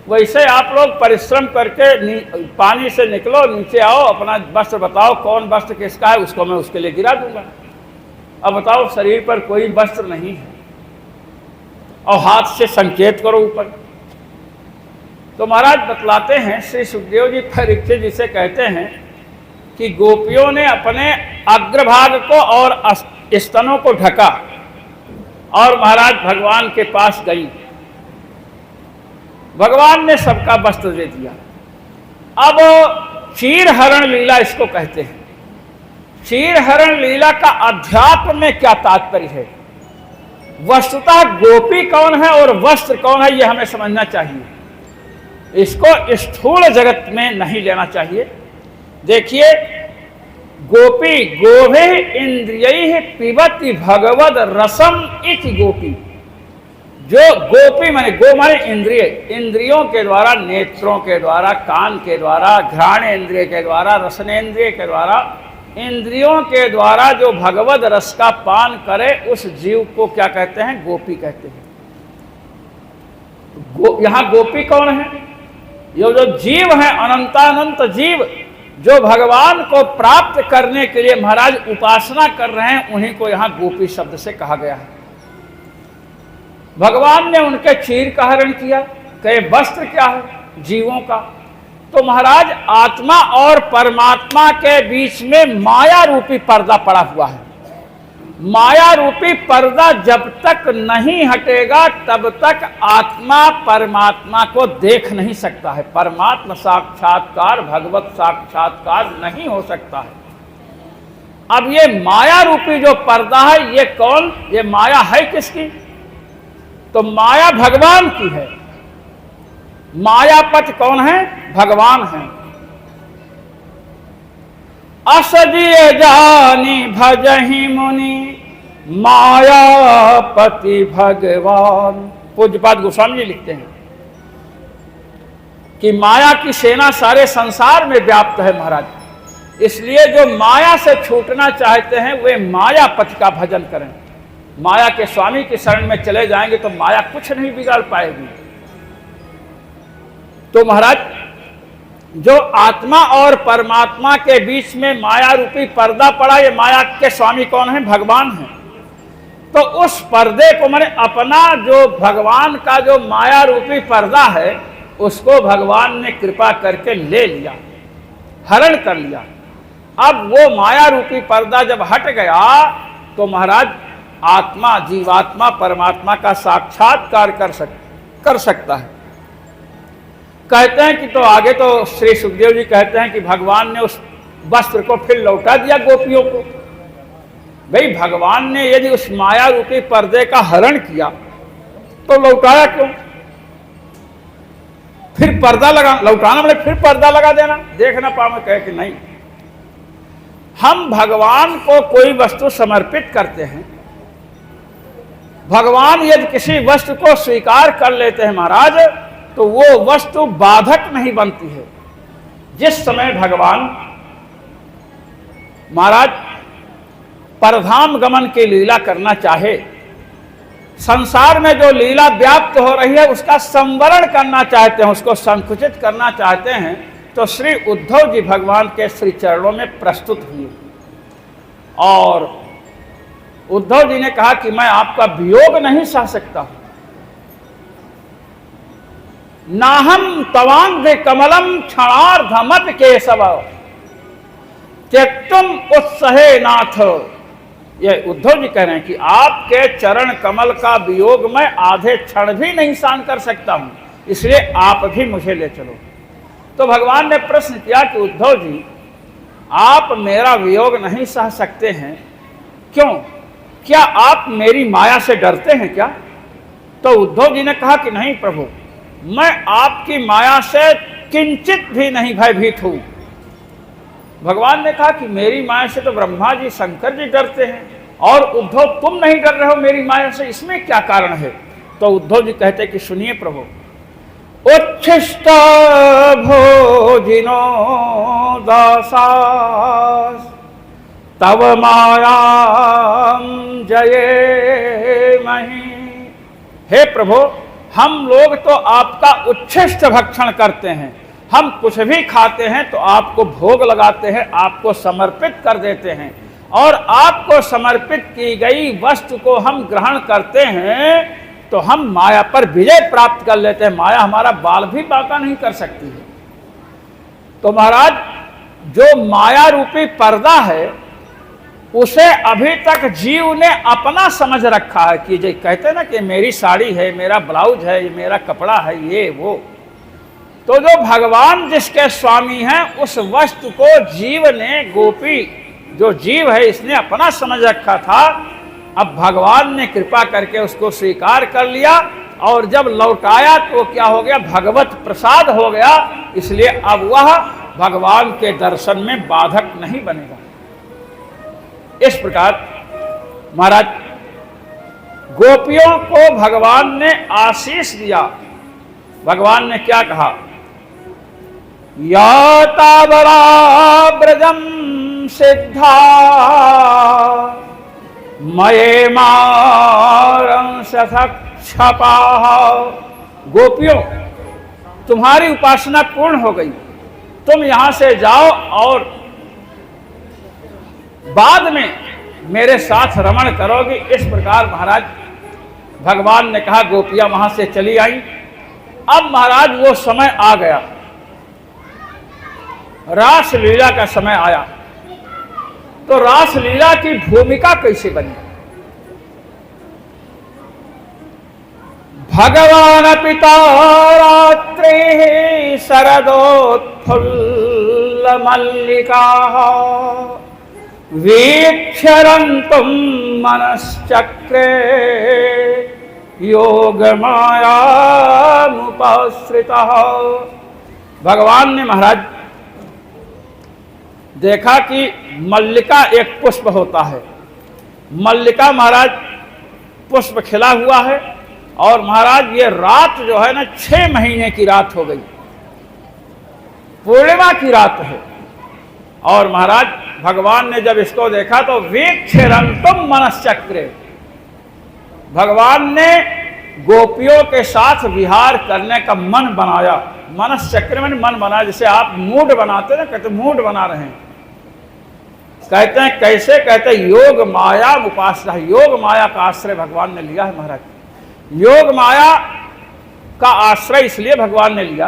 वैसे आप लोग परिश्रम करके पानी से निकलो, नीचे आओ, अपना वस्त्र बताओ कौन वस्त्र किसका है, उसको मैं उसके लिए गिरा दूंगा। अब बताओ शरीर पर कोई वस्त्र नहीं है और हाथ से संकेत करो ऊपर। तो महाराज बतलाते हैं, श्री सुखदेव जी परीक्षित जी से कहते हैं कि गोपियों ने अपने अग्रभाग को और स्तनों को ढका और महाराज भगवान के पास गई। भगवान ने सबका वस्त्र दे दिया। अब क्षीरहरण लीला इसको कहते हैं। क्षीरहरण लीला का अध्यात्म में क्या तात्पर्य है? वस्तुतः गोपी कौन है और वस्त्र कौन है, यह हमें समझना चाहिए। इसको स्थूल जगत में नहीं लेना चाहिए। देखिए, गोपी गोभे इंद्रिय पिबति भगवद रसम इति गोपी। जो गोपी माने, गो माने इंद्रिय, इंद्रियों के द्वारा, नेत्रों के द्वारा, कान के द्वारा, घ्राण इंद्रिय के द्वारा, रसनेन्द्रिय के द्वारा, इंद्रियों के द्वारा जो भगवद रस का पान करे उस जीव को क्या कहते हैं? गोपी कहते हैं। यहां गोपी कौन है? ये जो जीव है, अनंतानंत जीव जो भगवान को प्राप्त करने के लिए महाराज उपासना कर रहे हैं, उन्हीं को यहां गोपी शब्द से कहा गया है। भगवान ने उनके क्षीर का हरण किया। कहे वस्त्र क्या है? जीवों का। तो महाराज आत्मा और परमात्मा के बीच में माया रूपी पर्दा पड़ा हुआ है। माया रूपी पर्दा जब तक नहीं हटेगा तब तक आत्मा परमात्मा को देख नहीं सकता है। परमात्मा साक्षात्कार, भगवत साक्षात्कार नहीं हो सकता है। अब ये माया रूपी जो पर्दा है, ये कौन? ये माया है किसकी? तो माया भगवान की है। मायापति कौन है? भगवान है। असजिय जानी भजहि मुनि मायापति भगवान। पूज्यपाद गोस्वामी जी लिखते हैं कि माया की सेना सारे संसार में व्याप्त है महाराज। इसलिए जो माया से छूटना चाहते हैं वे मायापति का भजन करें। माया के स्वामी की शरण में चले जाएंगे तो माया कुछ नहीं बिगाड़ पाएगी। तो महाराज जो आत्मा और परमात्मा के बीच में माया रूपी पर्दा पड़ा, ये माया के स्वामी कौन है? भगवान है। तो उस पर्दे को मैंने अपना जो भगवान का जो माया रूपी पर्दा है उसको भगवान ने कृपा करके ले लिया, हरण कर लिया। अब वो माया रूपी पर्दा जब हट गया तो महाराज आत्मा, जीवात्मा परमात्मा का साक्षात्कार कर सकता है। कहते हैं कि तो आगे तो श्री सुखदेव जी कहते हैं कि भगवान ने उस वस्त्र को फिर लौटा दिया गोपियों को। भाई भगवान ने यदि उस माया रूपी पर्दे का हरण किया तो लौटाया क्यों? फिर पर्दा लगा, लौटाना मतलब फिर पर्दा लगा देना, देख ना पावे। कहे कि नहीं, हम भगवान को कोई वस्तु समर्पित करते हैं, भगवान यदि किसी वस्तु को स्वीकार कर लेते हैं महाराज तो वो वस्तु बाधक नहीं बनती है। जिस समय भगवान महाराज परधाम गमन की लीला करना चाहे, संसार में जो लीला व्याप्त हो रही है उसका संवरण करना चाहते हैं, उसको संकुचित करना चाहते हैं, तो श्री उद्धव जी भगवान के श्री चरणों में प्रस्तुत हुए और उद्धव जी ने कहा कि मैं आपका वियोग नहीं सह सकता हूं। नाहम तवांग कमलम क्षणार्धमत केशव त्यक्तुम उत्सहे नाथ। ये उद्धव जी कह रहे हैं कि आपके चरण कमल का वियोग मैं आधे क्षण भी नहीं सहन कर सकता हूं, इसलिए आप भी मुझे ले चलो। तो भगवान ने प्रश्न किया कि उद्धव जी आप मेरा वियोग नहीं सह सकते हैं, क्यों? क्या आप मेरी माया से डरते हैं क्या? तो उद्धव जी ने कहा कि नहीं प्रभु, मैं आपकी माया से किंचित भी नहीं भयभीत हूं। भगवान ने कहा कि मेरी माया से तो ब्रह्मा जी शंकर जी डरते हैं और उद्धव तुम नहीं डर रहे हो मेरी माया से, इसमें क्या कारण है? तो उद्धव जी कहते कि सुनिए प्रभु, उच्छिष्ट भोजिनो दासास तव मायाम जये मही। हे प्रभु, हम लोग तो आपका उच्छिष्ट भक्षण करते हैं, हम कुछ भी खाते हैं तो आपको भोग लगाते हैं, आपको समर्पित कर देते हैं, और आपको समर्पित की गई वस्तु को हम ग्रहण करते हैं तो हम माया पर विजय प्राप्त कर लेते हैं। माया हमारा बाल भी बांका नहीं कर सकती है। तो महाराज, जो माया रूपी पर्दा है उसे अभी तक जीव ने अपना समझ रखा है कि जो कहते हैं ना कि मेरी साड़ी है, मेरा ब्लाउज है, ये मेरा कपड़ा है, ये वो। तो जो भगवान जिसके स्वामी हैं उस वस्तु को जीव ने, गोपी जो जीव है, इसने अपना समझ रखा था। अब भगवान ने कृपा करके उसको स्वीकार कर लिया और जब लौटाया तो क्या हो गया, भगवत प्रसाद हो गया। इसलिए अब वह भगवान के दर्शन में बाधक नहीं बनेगा। इस प्रकार महाराज गोपियों को भगवान ने आशीष दिया। भगवान ने क्या कहा, याता बड़ा ब्रजम सिद्धा मये मारं सखक्षपा। गोपियों, तुम्हारी उपासना पूर्ण हो गई, तुम यहां से जाओ और बाद में मेरे साथ रमण करोगे। इस प्रकार महाराज भगवान ने कहा, गोपियां वहां से चली आई। अब महाराज वो समय आ गया, रास लीला का समय आया। तो रास लीला की भूमिका कैसे बनी? भगवान पिता रात्रि शरदोत्फुल्ल मल्लिका वीक्षरन्तुं मनश्चक्रे योग मायामुपाश्रितः। भगवान ने महाराज देखा कि मल्लिका एक पुष्प होता है। मल्लिका महाराज पुष्प खिला हुआ है और महाराज ये रात जो है ना 6 महीने की रात हो गई, पूर्णिमा की रात है। और महाराज भगवान ने जब इसको देखा तो वीक्षरन्तुं मनश्चक्रे, भगवान ने गोपियों के साथ विहार करने का मन बनाया। मनश्चक्र में मन बनाया, जैसे आप मूड बनाते ना, कहते मूड बना रहे हैं। कहते हैं कैसे? कहते हैं योग माया उपासना। योग माया का आश्रय भगवान ने लिया है महाराज। योग माया का आश्रय इसलिए भगवान ने लिया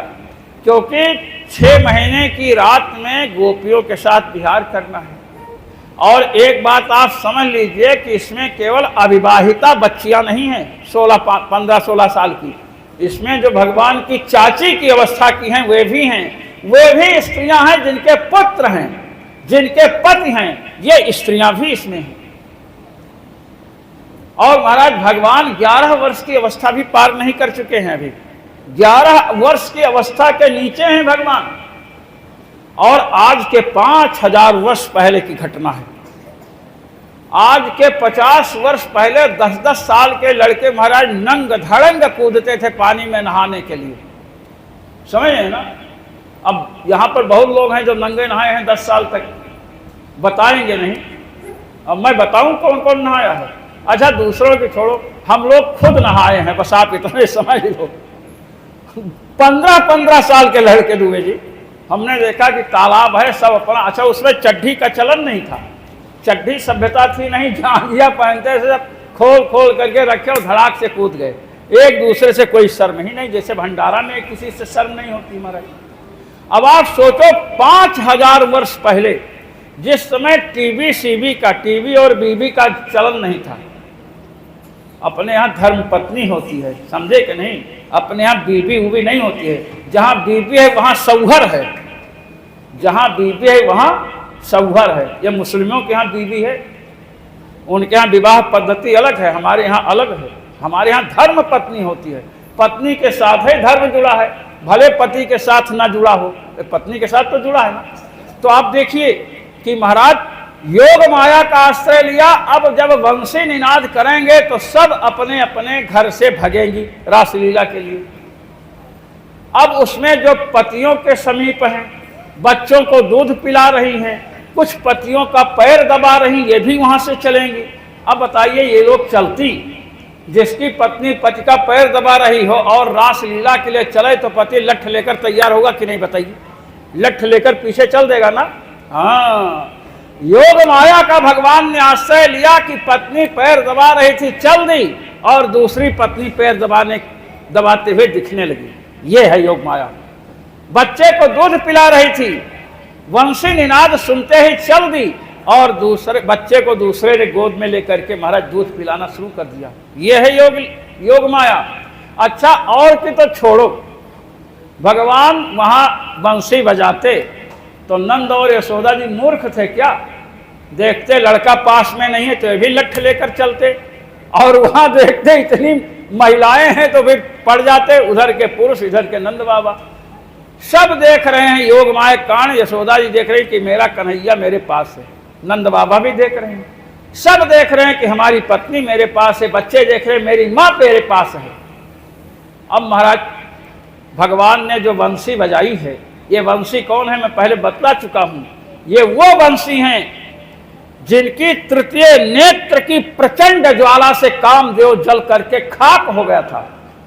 क्योंकि 6 महीने की रात में गोपियों के साथ विहार करना है। और एक बात आप समझ लीजिए कि इसमें केवल अविवाहिता बच्चियां नहीं हैं 15-16 साल की, इसमें जो भगवान की चाची की अवस्था की हैं वे भी हैं। वे भी स्त्रियां हैं जिनके पुत्र हैं, जिनके पति हैं, ये स्त्रियां भी इसमें हैं। और महाराज भगवान 11 वर्ष की अवस्था भी पार नहीं कर चुके हैं, अभी 11 वर्ष की अवस्था के नीचे हैं भगवान। और आज के 5000 वर्ष पहले की घटना है। आज के 50 वर्ष पहले 10-10 साल के लड़के महाराज नंग धड़ंग कूदते थे पानी में नहाने के लिए, समझ रहे ना। अब यहाँ पर बहुत लोग हैं जो नंगे नहाए हैं 10 साल तक, बताएंगे नहीं। अब मैं बताऊं कौन कौन नहाया है? अच्छा दूसरों की छोड़ो, हम लोग खुद नहाए हैं, बस आप इतने समझ लो। 15-15 साल के लड़के दुबे जी, हमने देखा कि तालाब है सब अपना। अच्छा उसमें चड्ढी का चलन नहीं था, चड्ढी सभ्यता थी नहीं, जांघिया पहनते थे, सब खोल खोल करके रखे और धड़ाक से कूद गए। एक दूसरे से कोई शर्म ही नहीं, जैसे भंडारा में किसी से शर्म नहीं होती महाराज। अब आप सोचो 5000 वर्ष पहले जिस समय टीबी सीबी का, टीबी और बीबी का चलन नहीं था। अपने यहाँ धर्म पत्नी होती है, समझे कि नहीं? अपने यहाँ बीबी उबी नहीं होती है। जहाँ बीबी है वहाँ सौहर है, जहाँ बीबी है वहाँ सौहर है। ये मुस्लिमों के यहाँ बीबी है, उनके यहाँ विवाह पद्धति अलग है, हमारे यहाँ अलग है। हमारे यहाँ धर्म पत्नी होती है, पत्नी के साथ ही धर्म जुड़ा है, भले पति के साथ ना जुड़ा हो, पत्नी के साथ तो जुड़ा है ना। तो आप देखिए कि महाराज योग माया का आश्रय लिया। अब जब वंशी निनाद करेंगे तो सब अपने अपने घर से भगेंगी रासलीला के लिए। अब उसमें जो पतियों के समीप हैं, बच्चों को दूध पिला रही हैं, कुछ पतियों का पैर दबा रही, ये भी वहां से चलेंगी। अब बताइए ये लोग चलती, जिसकी पत्नी पति का पैर दबा रही हो और रासलीला के लिए चले तो पति लठ लेकर तैयार होगा कि नहीं बताइए? लठ लेकर पीछे चल देगा ना। हाँ, योग माया का भगवान ने आश्रय लिया कि पत्नी पैर दबा रही थी, चल दी, और दूसरी पत्नी पैर दबाते हुए दिखने लगी। ये है योग माया। बच्चे को दूध पिला रही थी, वंशी निनाद सुनते ही चल दी, और दूसरे बच्चे को दूसरे ने गोद में लेकर के महाराज दूध पिलाना शुरू कर दिया। ये है योग माया। अच्छा, और की तो छोड़ो, भगवान वहां बंसी बजाते तो नंद और यशोदा जी मूर्ख थे क्या? देखते लड़का पास में नहीं है तो ये भी लठ लेकर चलते, और वहां देखते इतनी महिलाएं हैं तो फिर पड़ जाते, उधर के पुरुष इधर के नंद बाबा। सब देख रहे हैं योग माया कांड। यशोदा जी देख रही कि मेरा कन्हैया मेरे पास है, नंद बाबा भी देख रहे हैं, सब देख रहे हैं कि हमारी पत्नी मेरे पास है, बच्चे देख रहे हैं मेरी माँ मेरे पास है। अब महाराज भगवान ने जो बंसी बजाई है, ये बंसी कौन है मैं पहले बतला चुका हूं। ये वो बंसी हैं जिनकी तृतीय नेत्र की प्रचंड ज्वाला से कामदेव जल करके खाक हो गया था।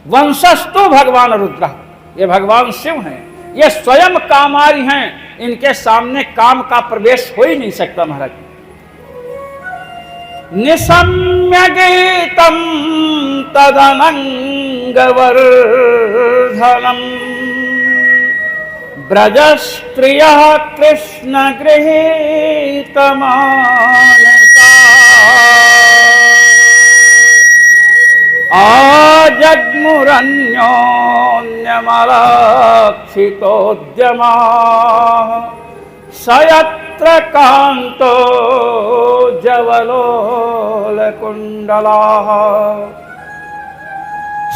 वंशस्तु भगवान रुद्र, ये भगवान शिव हैं, ये स्वयं कामारी हैं, इनके सामने काम का प्रवेश हो ही नहीं सकता। महाराज निशम्य गीतम तदनंगवर्धनम ब्रज स्त्रिय कृष्ण गृहीत मानसा आजग्मुरन्योन्यमलक्षितोद्यमा सयत्र कांतो जवलोलकुंडला।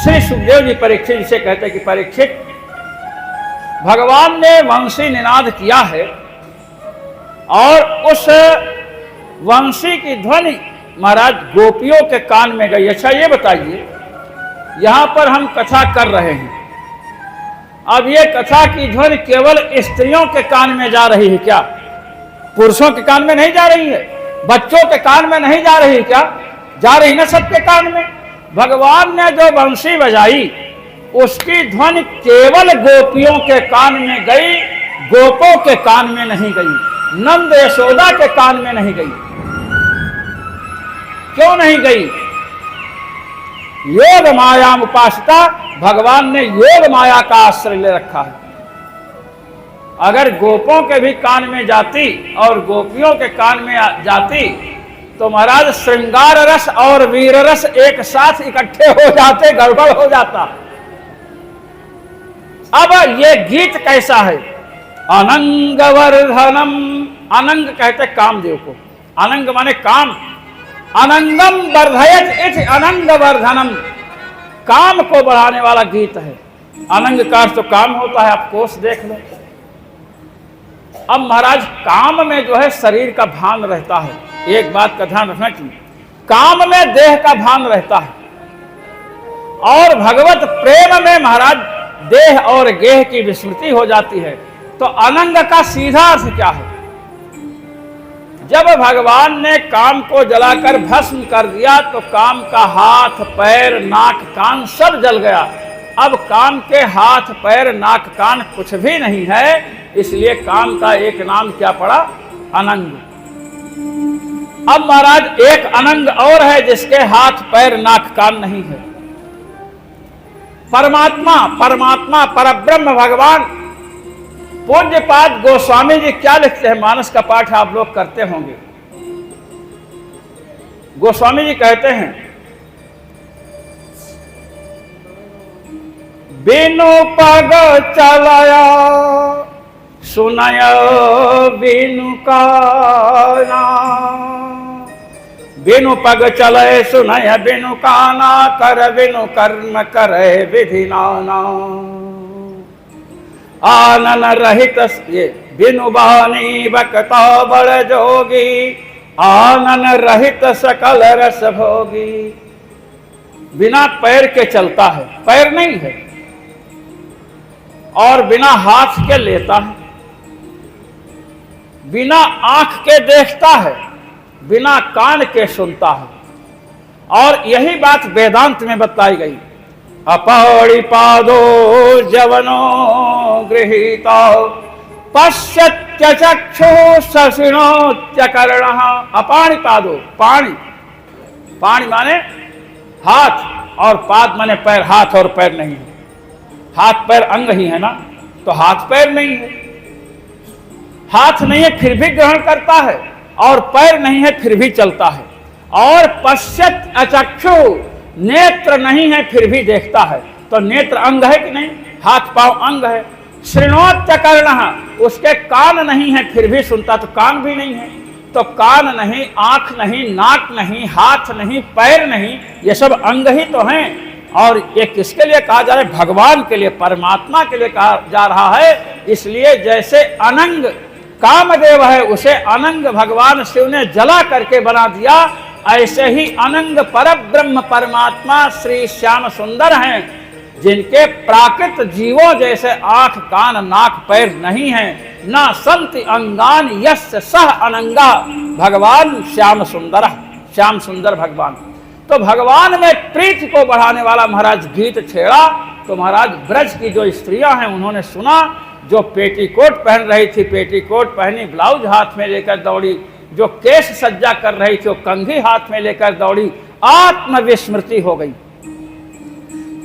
श्री सुखदेव जी परीक्षित जिसे कहते हैं कि परीक्षित, भगवान ने वंशी निनाद किया है और उस वंशी की ध्वनि महाराज गोपियों के कान में गई। अच्छा ये बताइए, यहां पर हम कथा कर रहे हैं, अब ये कथा की ध्वनि केवल स्त्रियों के कान में जा रही है क्या? पुरुषों के कान में नहीं जा रही है? बच्चों के कान में नहीं जा रही क्या? जा रही ना सबके कान में। भगवान ने जो बंसी बजाई उसकी ध्वनि केवल गोपियों के कान में गई, गोपों के कान में नहीं गई, नंद यशोदा के कान में नहीं गई। क्यों नहीं गई? योग माया उपासता, भगवान ने योग माया का आश्रय ले रखा है। अगर गोपों के भी कान में जाती और गोपियों के कान में जाती तो महाराज श्रृंगार रस और वीर रस एक साथ इकट्ठे हो जाते, गड़बड़ हो जाता। अब ये गीत कैसा है? अनंगवर्धनम, अनंग कहते कामदेव को, अनंग माने काम, अनंगम वर्धयत इति अनंगवर्धनम, काम को बढ़ाने वाला गीत है। अनंग का अर्थ तो काम होता है, आप कोष देख लो। अब महाराज काम में जो है शरीर का भान रहता है। एक बात का ध्यान रखना चाहिए, काम में देह का भान रहता है और भगवत प्रेम में महाराज देह और गेह की विस्मृति हो जाती है। तो अनंग का सीधा अर्थ क्या है? जब भगवान ने काम को जलाकर भस्म कर दिया तो काम का हाथ पैर नाक कान सब जल गया। अब काम के हाथ पैर नाक कान कुछ भी नहीं है, इसलिए काम का एक नाम क्या पड़ा? अनंग। अब महाराज एक अनंग और है जिसके हाथ पैर नाक कान नहीं है, परमात्मा, परमात्मा परब्रह्म भगवान। पूज्यपाद गोस्वामी जी क्या लिखते हैं? मानस का पाठ आप लोग करते होंगे। गोस्वामी जी कहते हैं, बिनु पग चलया सुनय बिनु काना बिनु पग चले सुनय बिनु काना, कर बिनु कर्म करे विधि नाना। आनन रहित ये बिनु बानी बकता बड़ जोगी, आनन रहित सकल रस भोगी। बिना पैर के चलता है, पैर नहीं है, और बिना हाथ के लेता है, बिना आंख के देखता है, बिना कान के सुनता है। और यही बात वेदांत में बताई गई। अपौड़ी पादो जवनो गृहीतो पश्यत्य चक्षु शशिनोच्च कर्णः। अपाणि पादो, पाणी, पाणी माने हाथ, और पाद माने पैर। हाथ और पैर नहीं है, हाथ पैर अंग ही है ना, तो हाथ पैर नहीं है। हाथ नहीं है फिर भी ग्रहण करता है, और पैर नहीं है फिर भी चलता है। और पश्यत अचक्षु, नेत्र नहीं है फिर भी देखता है, तो नेत्र अंग है कि नहीं? हाथ पांव अंग है। शृणोच्च कर्णः, उसके कान नहीं है फिर भी सुनता, तो कान भी नहीं है। तो कान नहीं, आंख नहीं, नाक नहीं, हाथ नहीं, पैर नहीं, ये सब अंग ही तो हैं। और ये किसके लिए कहा जा रहा है? भगवान के लिए, परमात्मा के लिए कहा जा रहा है। इसलिए जैसे अनंग कामदेव है, उसे अनंग भगवान शिव ने जला करके बना दिया, ऐसे ही अनंग परब्रह्म परमात्मा श्री श्याम सुंदर हैं, जिनके प्राकृत जीवों जैसे आंख कान नाक पैर नहीं है। ना संति अंगान यस्य सह अनंगा, भगवान श्याम सुंदर, श्याम सुंदर भगवान। तो भगवान में प्रीति को बढ़ाने वाला महाराज गीत छेड़ा। तो महाराज ब्रज की जो स्त्रियां हैं उन्होंने सुना, जो पेटीकोट पहन रही थी पेटीकोट पहनी, ब्लाउज हाथ में लेकर दौड़ी, जो केश सज्जा कर रही थी वो कंघी हाथ में लेकर दौड़ी। आत्मविस्मृति हो गई।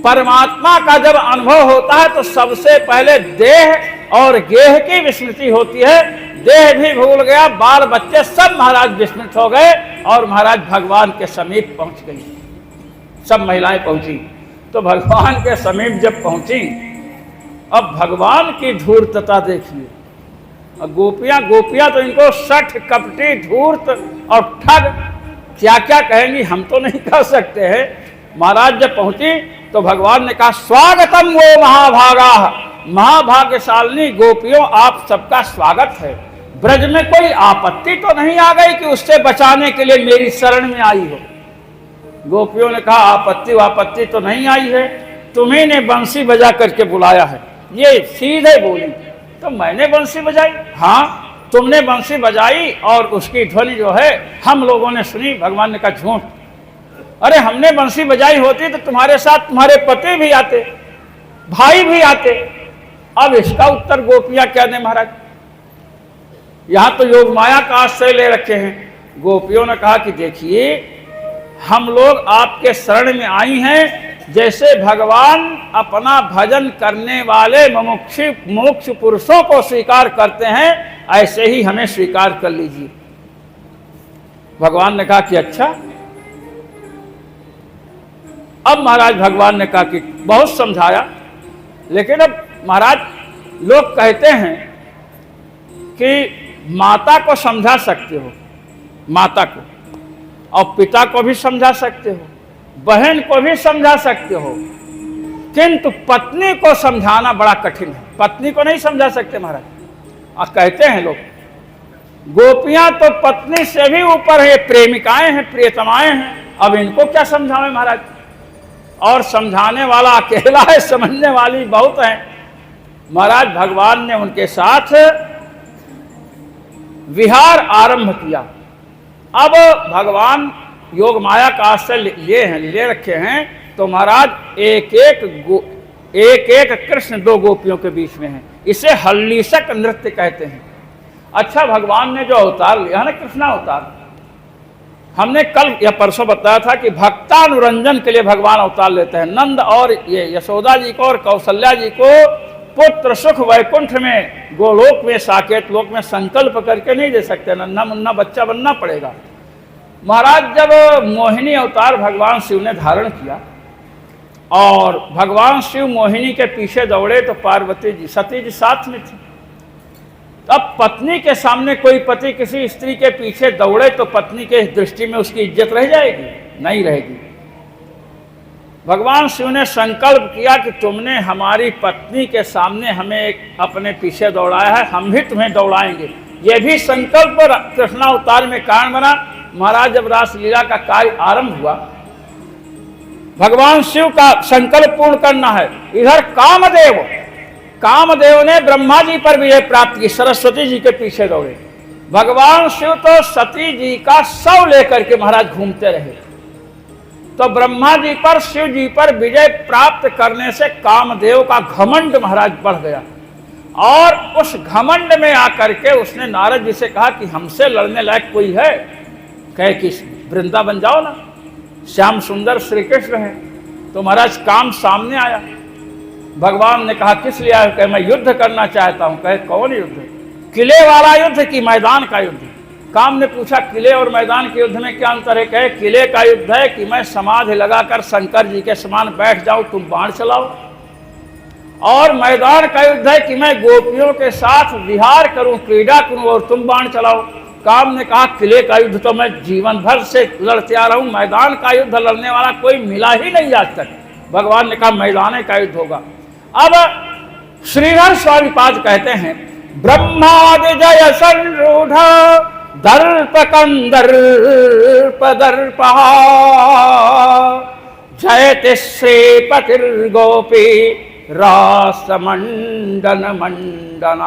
परमात्मा का जब अनुभव होता है तो सबसे पहले देह और गेह की विस्मृति होती है। देह भी भूल गया, बाल बच्चे सब महाराज विस्मृत हो गए, और महाराज भगवान के समीप पहुंच गई। सब महिलाएं पहुंची। तो भगवान के समीप जब पहुंची, अब भगवान की धूर्तता देखिए। अब गोपियां तो इनको सठ कपटी धूर्त और ठग क्या क्या कहेंगी, हम तो नहीं कह सकते हैं। महाराज जब पहुंची तो भगवान ने कहा, स्वागतम वो महाभागा, महाभाग्यशालिनी गोपियों, आप सबका स्वागत है। ब्रज में कोई आपत्ति तो नहीं आ गई कि उससे बचाने के लिए मेरी शरण में आई हो? गोपियों ने कहा, आपत्ति तो नहीं आई है, तुम्ही ने बंसी बजा करके बुलाया है। ये सीधे बोली। तो मैंने बंसी बजाई? हाँ, तुमने बंसी बजाई, और उसकी ध्वनि जो है हम लोगों ने सुनी। भगवान ने कहा, झूठ। अरे हमने बंसी बजाई होती तो तुम्हारे साथ तुम्हारे पति भी आते, भाई भी आते। अब इसका उत्तर गोपियां क्या दें महाराज? यहां तो योग माया का आश्रय ले रखे हैं। गोपियों ने कहा कि देखिए, हम लोग आपके शरण में आई हैं, जैसे भगवान अपना भजन करने वाले मुमुक्षु पुरुषों को स्वीकार करते हैं, ऐसे ही हमें स्वीकार कर लीजिए। भगवान ने कहा कि अच्छा। अब महाराज भगवान ने कहा कि बहुत समझाया, लेकिन अब महाराज लोग कहते हैं कि माता को समझा सकते हो, माता को, और पिता को भी समझा सकते हो, बहन को भी समझा सकते हो, किंतु पत्नी को समझाना बड़ा कठिन है। पत्नी को नहीं समझा सकते महाराज। और कहते हैं लोग, गोपियां तो पत्नी से भी ऊपर है, प्रेमिकाएं हैं, प्रियतमाएं हैं, अब इनको क्या समझाएं महाराज? और समझाने वाला अकेला है, समझने वाली बहुत है। महाराज भगवान ने उनके साथ विहार आरंभ किया। अब भगवान योग माया का आश्रय ले रखे हैं, तो महाराज एक एक कृष्ण दो गोपियों के बीच में है। इसे हल्लीशक नृत्य कहते हैं। अच्छा, भगवान ने जो अवतार लिया ना, कृष्ण अवतार, हमने कल या परसों बताया था कि भक्तानुरंजन के लिए भगवान अवतार लेते हैं। नंद और ये यशोदा जी को और कौशल्या जी को पुत्र सुख वैकुंठ में, गोलोक में, साकेत लोक में संकल्प करके नहीं दे सकते, नन्ना मुन्ना बच्चा बनना पड़ेगा। महाराज जब मोहिनी अवतार भगवान शिव ने धारण किया और भगवान शिव मोहिनी के पीछे दौड़े, तो पार्वती जी, सती जी साथ में थी। अब पत्नी के सामने कोई पति किसी स्त्री के पीछे दौड़े तो पत्नी के दृष्टि में उसकी इज्जत रह जाएगी? नहीं रहेगी। भगवान शिव ने संकल्प किया कि तुमने हमारी पत्नी के सामने हमें अपने पीछे दौड़ाया है, हम भी तुम्हें दौड़ाएंगे। यह भी संकल्प कृष्णावतार में कारण बना। महाराज जब रासलीला का कार्य आरंभ हुआ, भगवान शिव का संकल्प पूर्ण करना है। इधर कामदेव ने ब्रह्मा जी पर विजय प्राप्त की, सरस्वती जी के पीछे दौड़े। भगवान शिव तो सती जी का शव लेकर के महाराज घूमते रहे। तो ब्रह्मा जी पर, शिव जी पर विजय प्राप्त करने से कामदेव का घमंड महाराज बढ़ गया, और उस घमंड में आकर के उसने नारद जी से कहा कि हमसे लड़ने लायक कोई है? कहे कि वृंदावन जाओ ना, श्याम सुंदर श्री कृष्ण है। तो महाराज काम सामने आया। भगवान ने कहा किस लिए आया? कहे मैं युद्ध करना चाहता हूं। कहे कौन युद्ध? किले वाला युद्ध कि मैदान का युद्ध? काम ने पूछा किले और मैदान के युद्ध में क्या अंतर है? कहे किले का युद्ध है कि मैं समाधि लगाकर शंकर जी के समान बैठ जाऊं, तुम बाण चलाओ, और मैदान का युद्ध है कि मैं गोपियों के साथ विहार करूं, क्रीड़ा करूं और तुम बाण चलाओ। काम ने कहा किले का युद्ध तो मैं जीवन भर से लड़ते आ रहा हूं, मैदान का युद्ध लड़ने वाला कोई मिला ही नहीं आज तक। भगवान ने कहा मैदान का युद्ध होगा। अब श्रीधर स्वामी पाद कहते हैं ब्रह्मादि जय संरूढ़ दर्प कंदर्प दर्पा जयति श्रीपतिर्गोपी रासमंडन मंडन।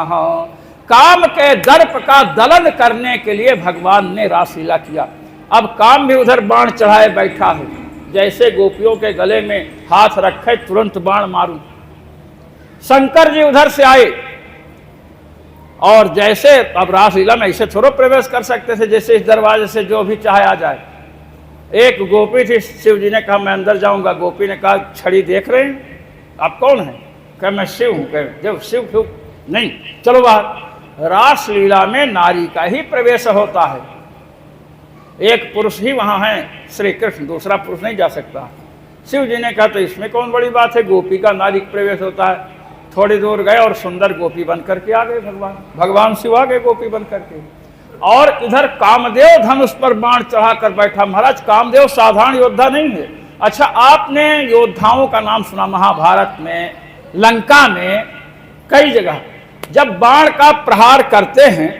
काम के दर्प का दलन करने के लिए भगवान ने रासलीला किया। अब काम भी उधर बाण चढ़ाए बैठा है, जैसे गोपियों के गले में हाथ रखे तुरंत बाण मारूं। शंकर जी उधर से आए, और जैसे अब रासलीला में ऐसे थोड़ा प्रवेश कर सकते थे जैसे इस दरवाजे से जो भी चाहे आ जाए। एक गोपी थी, शिव जी ने कहा मैं अंदर जाऊंगा। गोपी ने कहा छड़ी देख रहे हैं, आप कौन हैं? कहा मैं शिव हूं। कहे जब शिव नहीं, चलो बाहर। रासलीला में नारी का ही प्रवेश होता है, एक पुरुष ही वहां है श्री कृष्ण, दूसरा पुरुष नहीं जा सकता। शिव जी ने कहा तो इसमें कौन बड़ी बात है, गोपी का नारी प्रवेश होता है। थोड़ी दूर गए और सुंदर गोपी बन करके आ गए भगवान शिव आ गए गोपी बन करके। और इधर कामदेव धनुष पर बाण चढ़ाकर बैठा। महाराज कामदेव साधारण योद्धा नहीं है। अच्छा, आपने योद्धाओं का नाम सुना महाभारत में, लंका में, कई जगह जब बाण का प्रहार करते हैं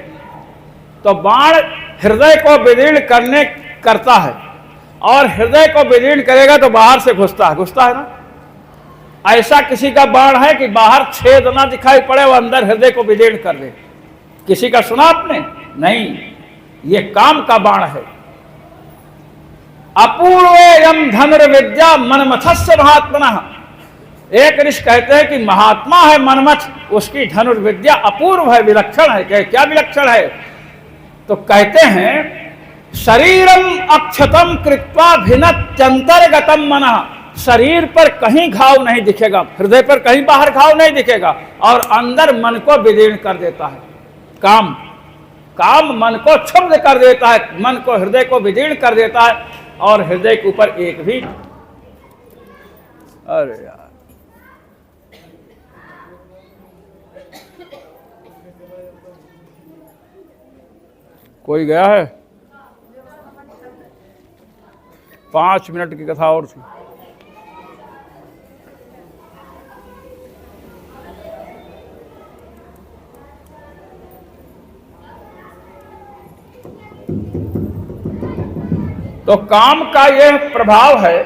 तो बाण हृदय को विदीर्ण करता है, और हृदय को विदीर्ण करेगा तो बाहर से घुसता है ना। ऐसा किसी का बाण है कि बाहर छेद ना दिखाई पड़े, वो अंदर हृदय को विदीर्ण कर दे? किसी का सुना आपने? नहीं, ये काम का बाण है। अपूर्वेयम धनुर्विद्या मनमथस्य महात्मनः। एक ऋषि कहते हैं कि महात्मा है मनमथ, उसकी धनुर्विद्या अपूर्व है, विलक्षण है। क्या विलक्षण है? तो कहते हैं शरीरम अक्षतम कृत्वा भिन्नत्यंतर्गतम मनः। शरीर पर कहीं घाव नहीं दिखेगा, हृदय पर कहीं बाहर घाव नहीं दिखेगा, और अंदर मन को विदीर्ण कर देता है। काम मन को क्षुब्ध कर देता है, मन को, हृदय को विदीर्ण कर देता है, और हृदय के ऊपर एक भी, अरे यार कोई गया है? 5 मिनट की कथा और थी। तो काम का यह प्रभाव है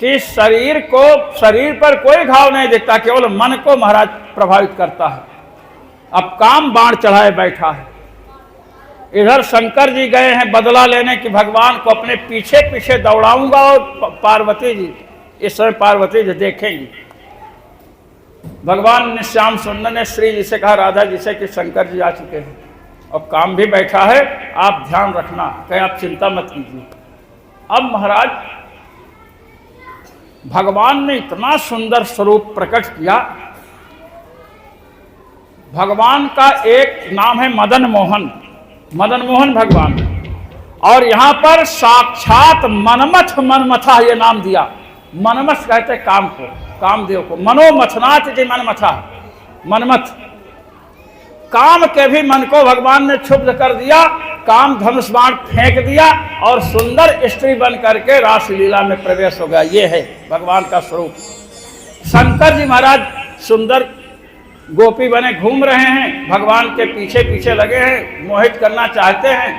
कि शरीर पर कोई घाव नहीं दिखता, केवल मन को महाराज प्रभावित करता है। अब काम बाण चढ़ाए बैठा है। इधर शंकर जी गए हैं बदला लेने की, भगवान को अपने पीछे पीछे दौड़ाऊंगा, और पार्वती जी, इस समय पार्वती जी देखेंगी। भगवान ने श्याम सुंदर ने श्री जी से कहा, राधा जी से, कि शंकर जी आ चुके हैं और काम भी बैठा है, आप ध्यान रखना, कहीं आप चिंता मत कीजिए। अब महाराज भगवान ने इतना सुंदर स्वरूप प्रकट किया। भगवान का एक नाम है मदन मोहन भगवान, और यहां पर साक्षात मनमथा ये नाम दिया। मनमथ कहते काम को, कामदेव को। मनोमथनाथ जी मनमथा, मनमथ। काम के भी मन को भगवान ने क्षुब्ध कर दिया, काम धनुष बाण फेंक दिया और सुंदर स्त्री बन करके रासलीला में प्रवेश हो गया। ये है भगवान का स्वरूप। शंकर जी महाराज सुंदर गोपी बने घूम रहे हैं, भगवान के पीछे पीछे लगे हैं, मोहित करना चाहते हैं।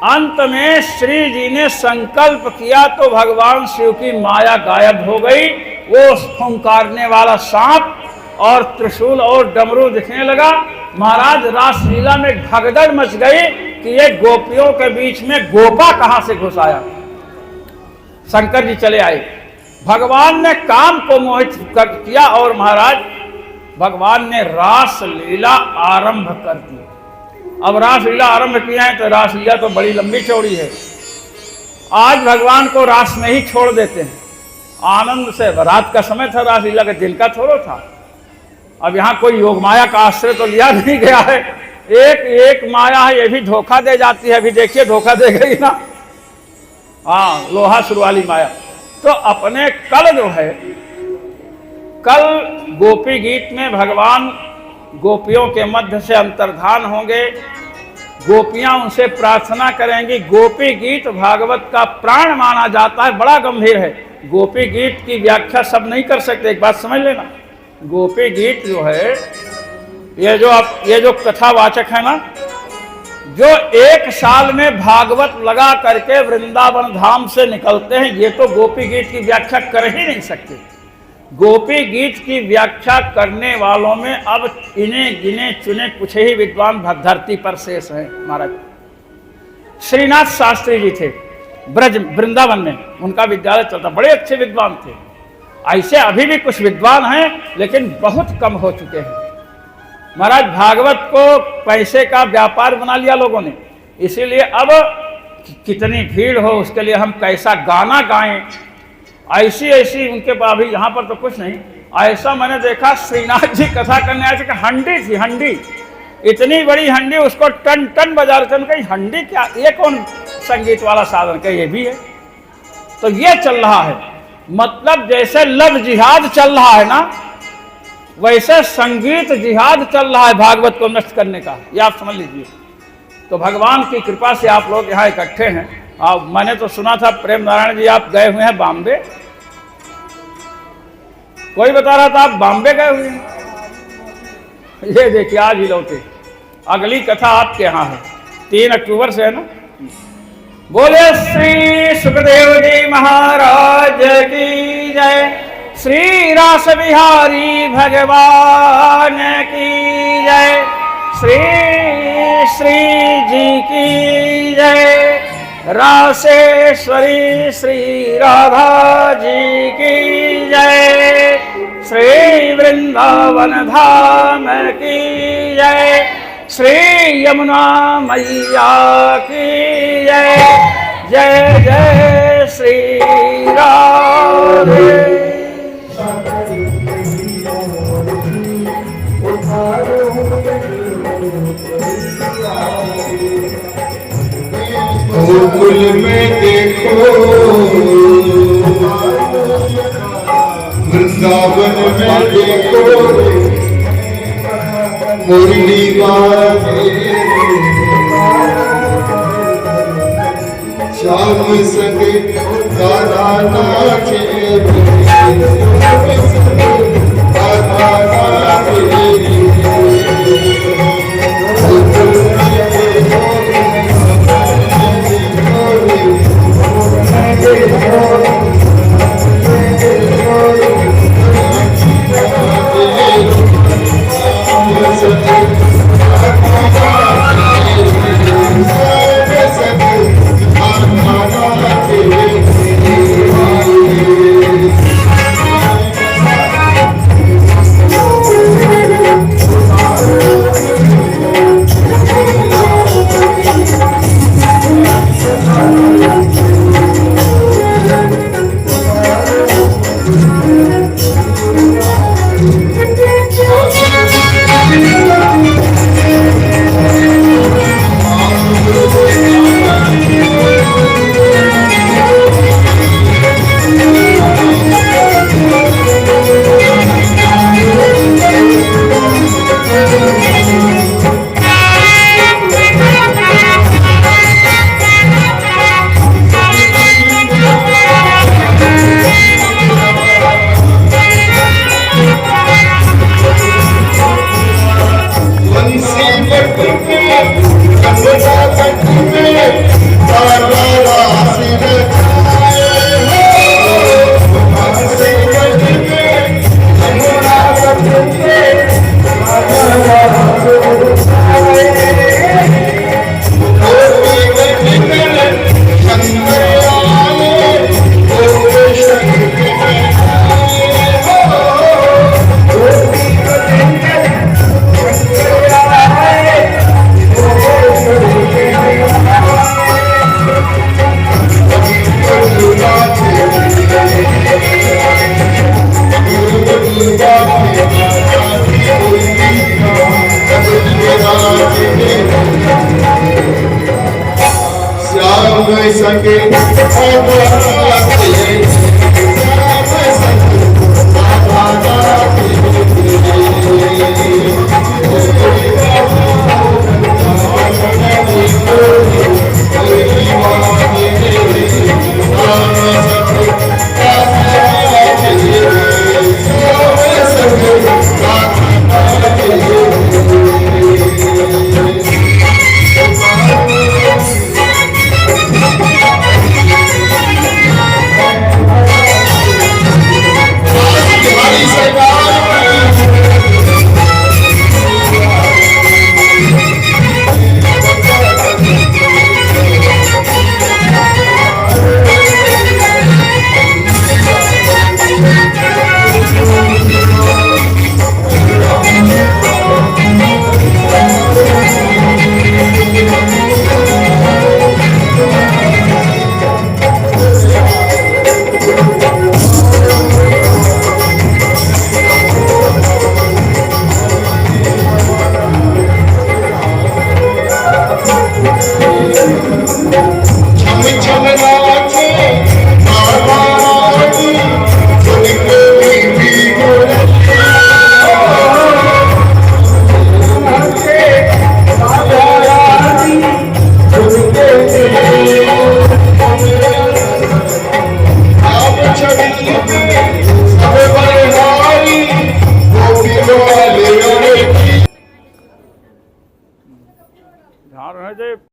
अंत में श्री जी ने संकल्प किया तो भगवान शिव की माया गायब हो गई। वो फुंकारने वाला सांप और त्रिशूल और डमरू दिखने लगा। महाराज रासलीला में भगदड़ मच गई कि ये गोपियों के बीच में गोपा कहां से घुस आया। शंकर जी चले आए, भगवान ने काम को मोहित कर किया और महाराज भगवान ने रासलीला आरंभ कर दी। अब रासलीला आरंभ किया है तो रासलीला तो बड़ी लंबी चौड़ी है। आज भगवान को रास में ही छोड़ देते हैं आनंद से। रात का समय था, रासलीला का दिन का थोड़ा था। अब यहाँ कोई योग माया का आश्रय तो लिया नहीं गया है। एक एक माया है, ये भी धोखा दे जाती है। अभी देखिए धोखा दे गई ना, हाँ, लोहा सुर वाली माया। तो अपने कल जो है, कल गोपी गीत में भगवान गोपियों के मध्य से अंतर्धान होंगे। गोपियां उनसे प्रार्थना करेंगी। गोपी गीत भागवत का प्राण माना जाता है, बड़ा गंभीर है। गोपी गीत की व्याख्या सब नहीं कर सकते, एक बात समझ लेना। गोपी गीत जो है, ये जो कथावाचक है ना, जो एक साल में भागवत लगा करके वृंदावन धाम से निकलते हैं, ये तो गोपी गीत की व्याख्या कर ही नहीं सकते। गोपी गीत की व्याख्या करने वालों में अब इन्हें गिने चुने कुछ ही विद्वान धरती पर शेष हैं। महाराज श्रीनाथ शास्त्री जी थे ब्रज वृंदावन में, उनका विद्यालय चलता, बड़े अच्छे विद्वान थे। ऐसे अभी भी कुछ विद्वान हैं लेकिन बहुत कम हो चुके हैं। महाराज भागवत को पैसे का व्यापार बना लिया लोगों ने, इसीलिए अब कितनी भीड़ हो उसके लिए हम कैसा गाना गाएं, ऐसी ऐसी उनके पास। अभी यहाँ पर तो कुछ नहीं, ऐसा मैंने देखा श्रीनाथ जी कथा करने आए थे कि हंडी थी, हंडी, इतनी बड़ी हंडी, उसको टन टन बजा रहे थे। उनका हंडी क्या, ये कौन संगीत वाला साधन, क्या ये भी है? तो ये चल रहा है। मतलब जैसे लव जिहाद चल रहा है ना, वैसे संगीत जिहाद चल रहा है भागवत को नष्ट करने का, ये आप समझ लीजिए। तो भगवान की कृपा से आप लोग यहाँ इकट्ठे हैं। मैंने तो सुना था प्रेम नारायण जी आप गए हुए हैं बॉम्बे, कोई बता रहा था आप बॉम्बे गए हुए हैं। ये देखिए आज ही लौटे। अगली कथा आपके यहाँ है, 3 अक्टूबर से है ना। बोले श्री सुखदेव जी महाराज की जय, श्री रास बिहारी भगवान की जय, श्री श्री जी की जय, रासेश्वरी श्री राधा जी की जय, श्री वृंदावन धाम की जय, श्री यमुना मैया की जय, जय जय श्री राधे। गोकुल में देखो, वृंदावन में देखो, मुरली बाजे, श्याम संगे राधा नाचे, राधा नाचे। सके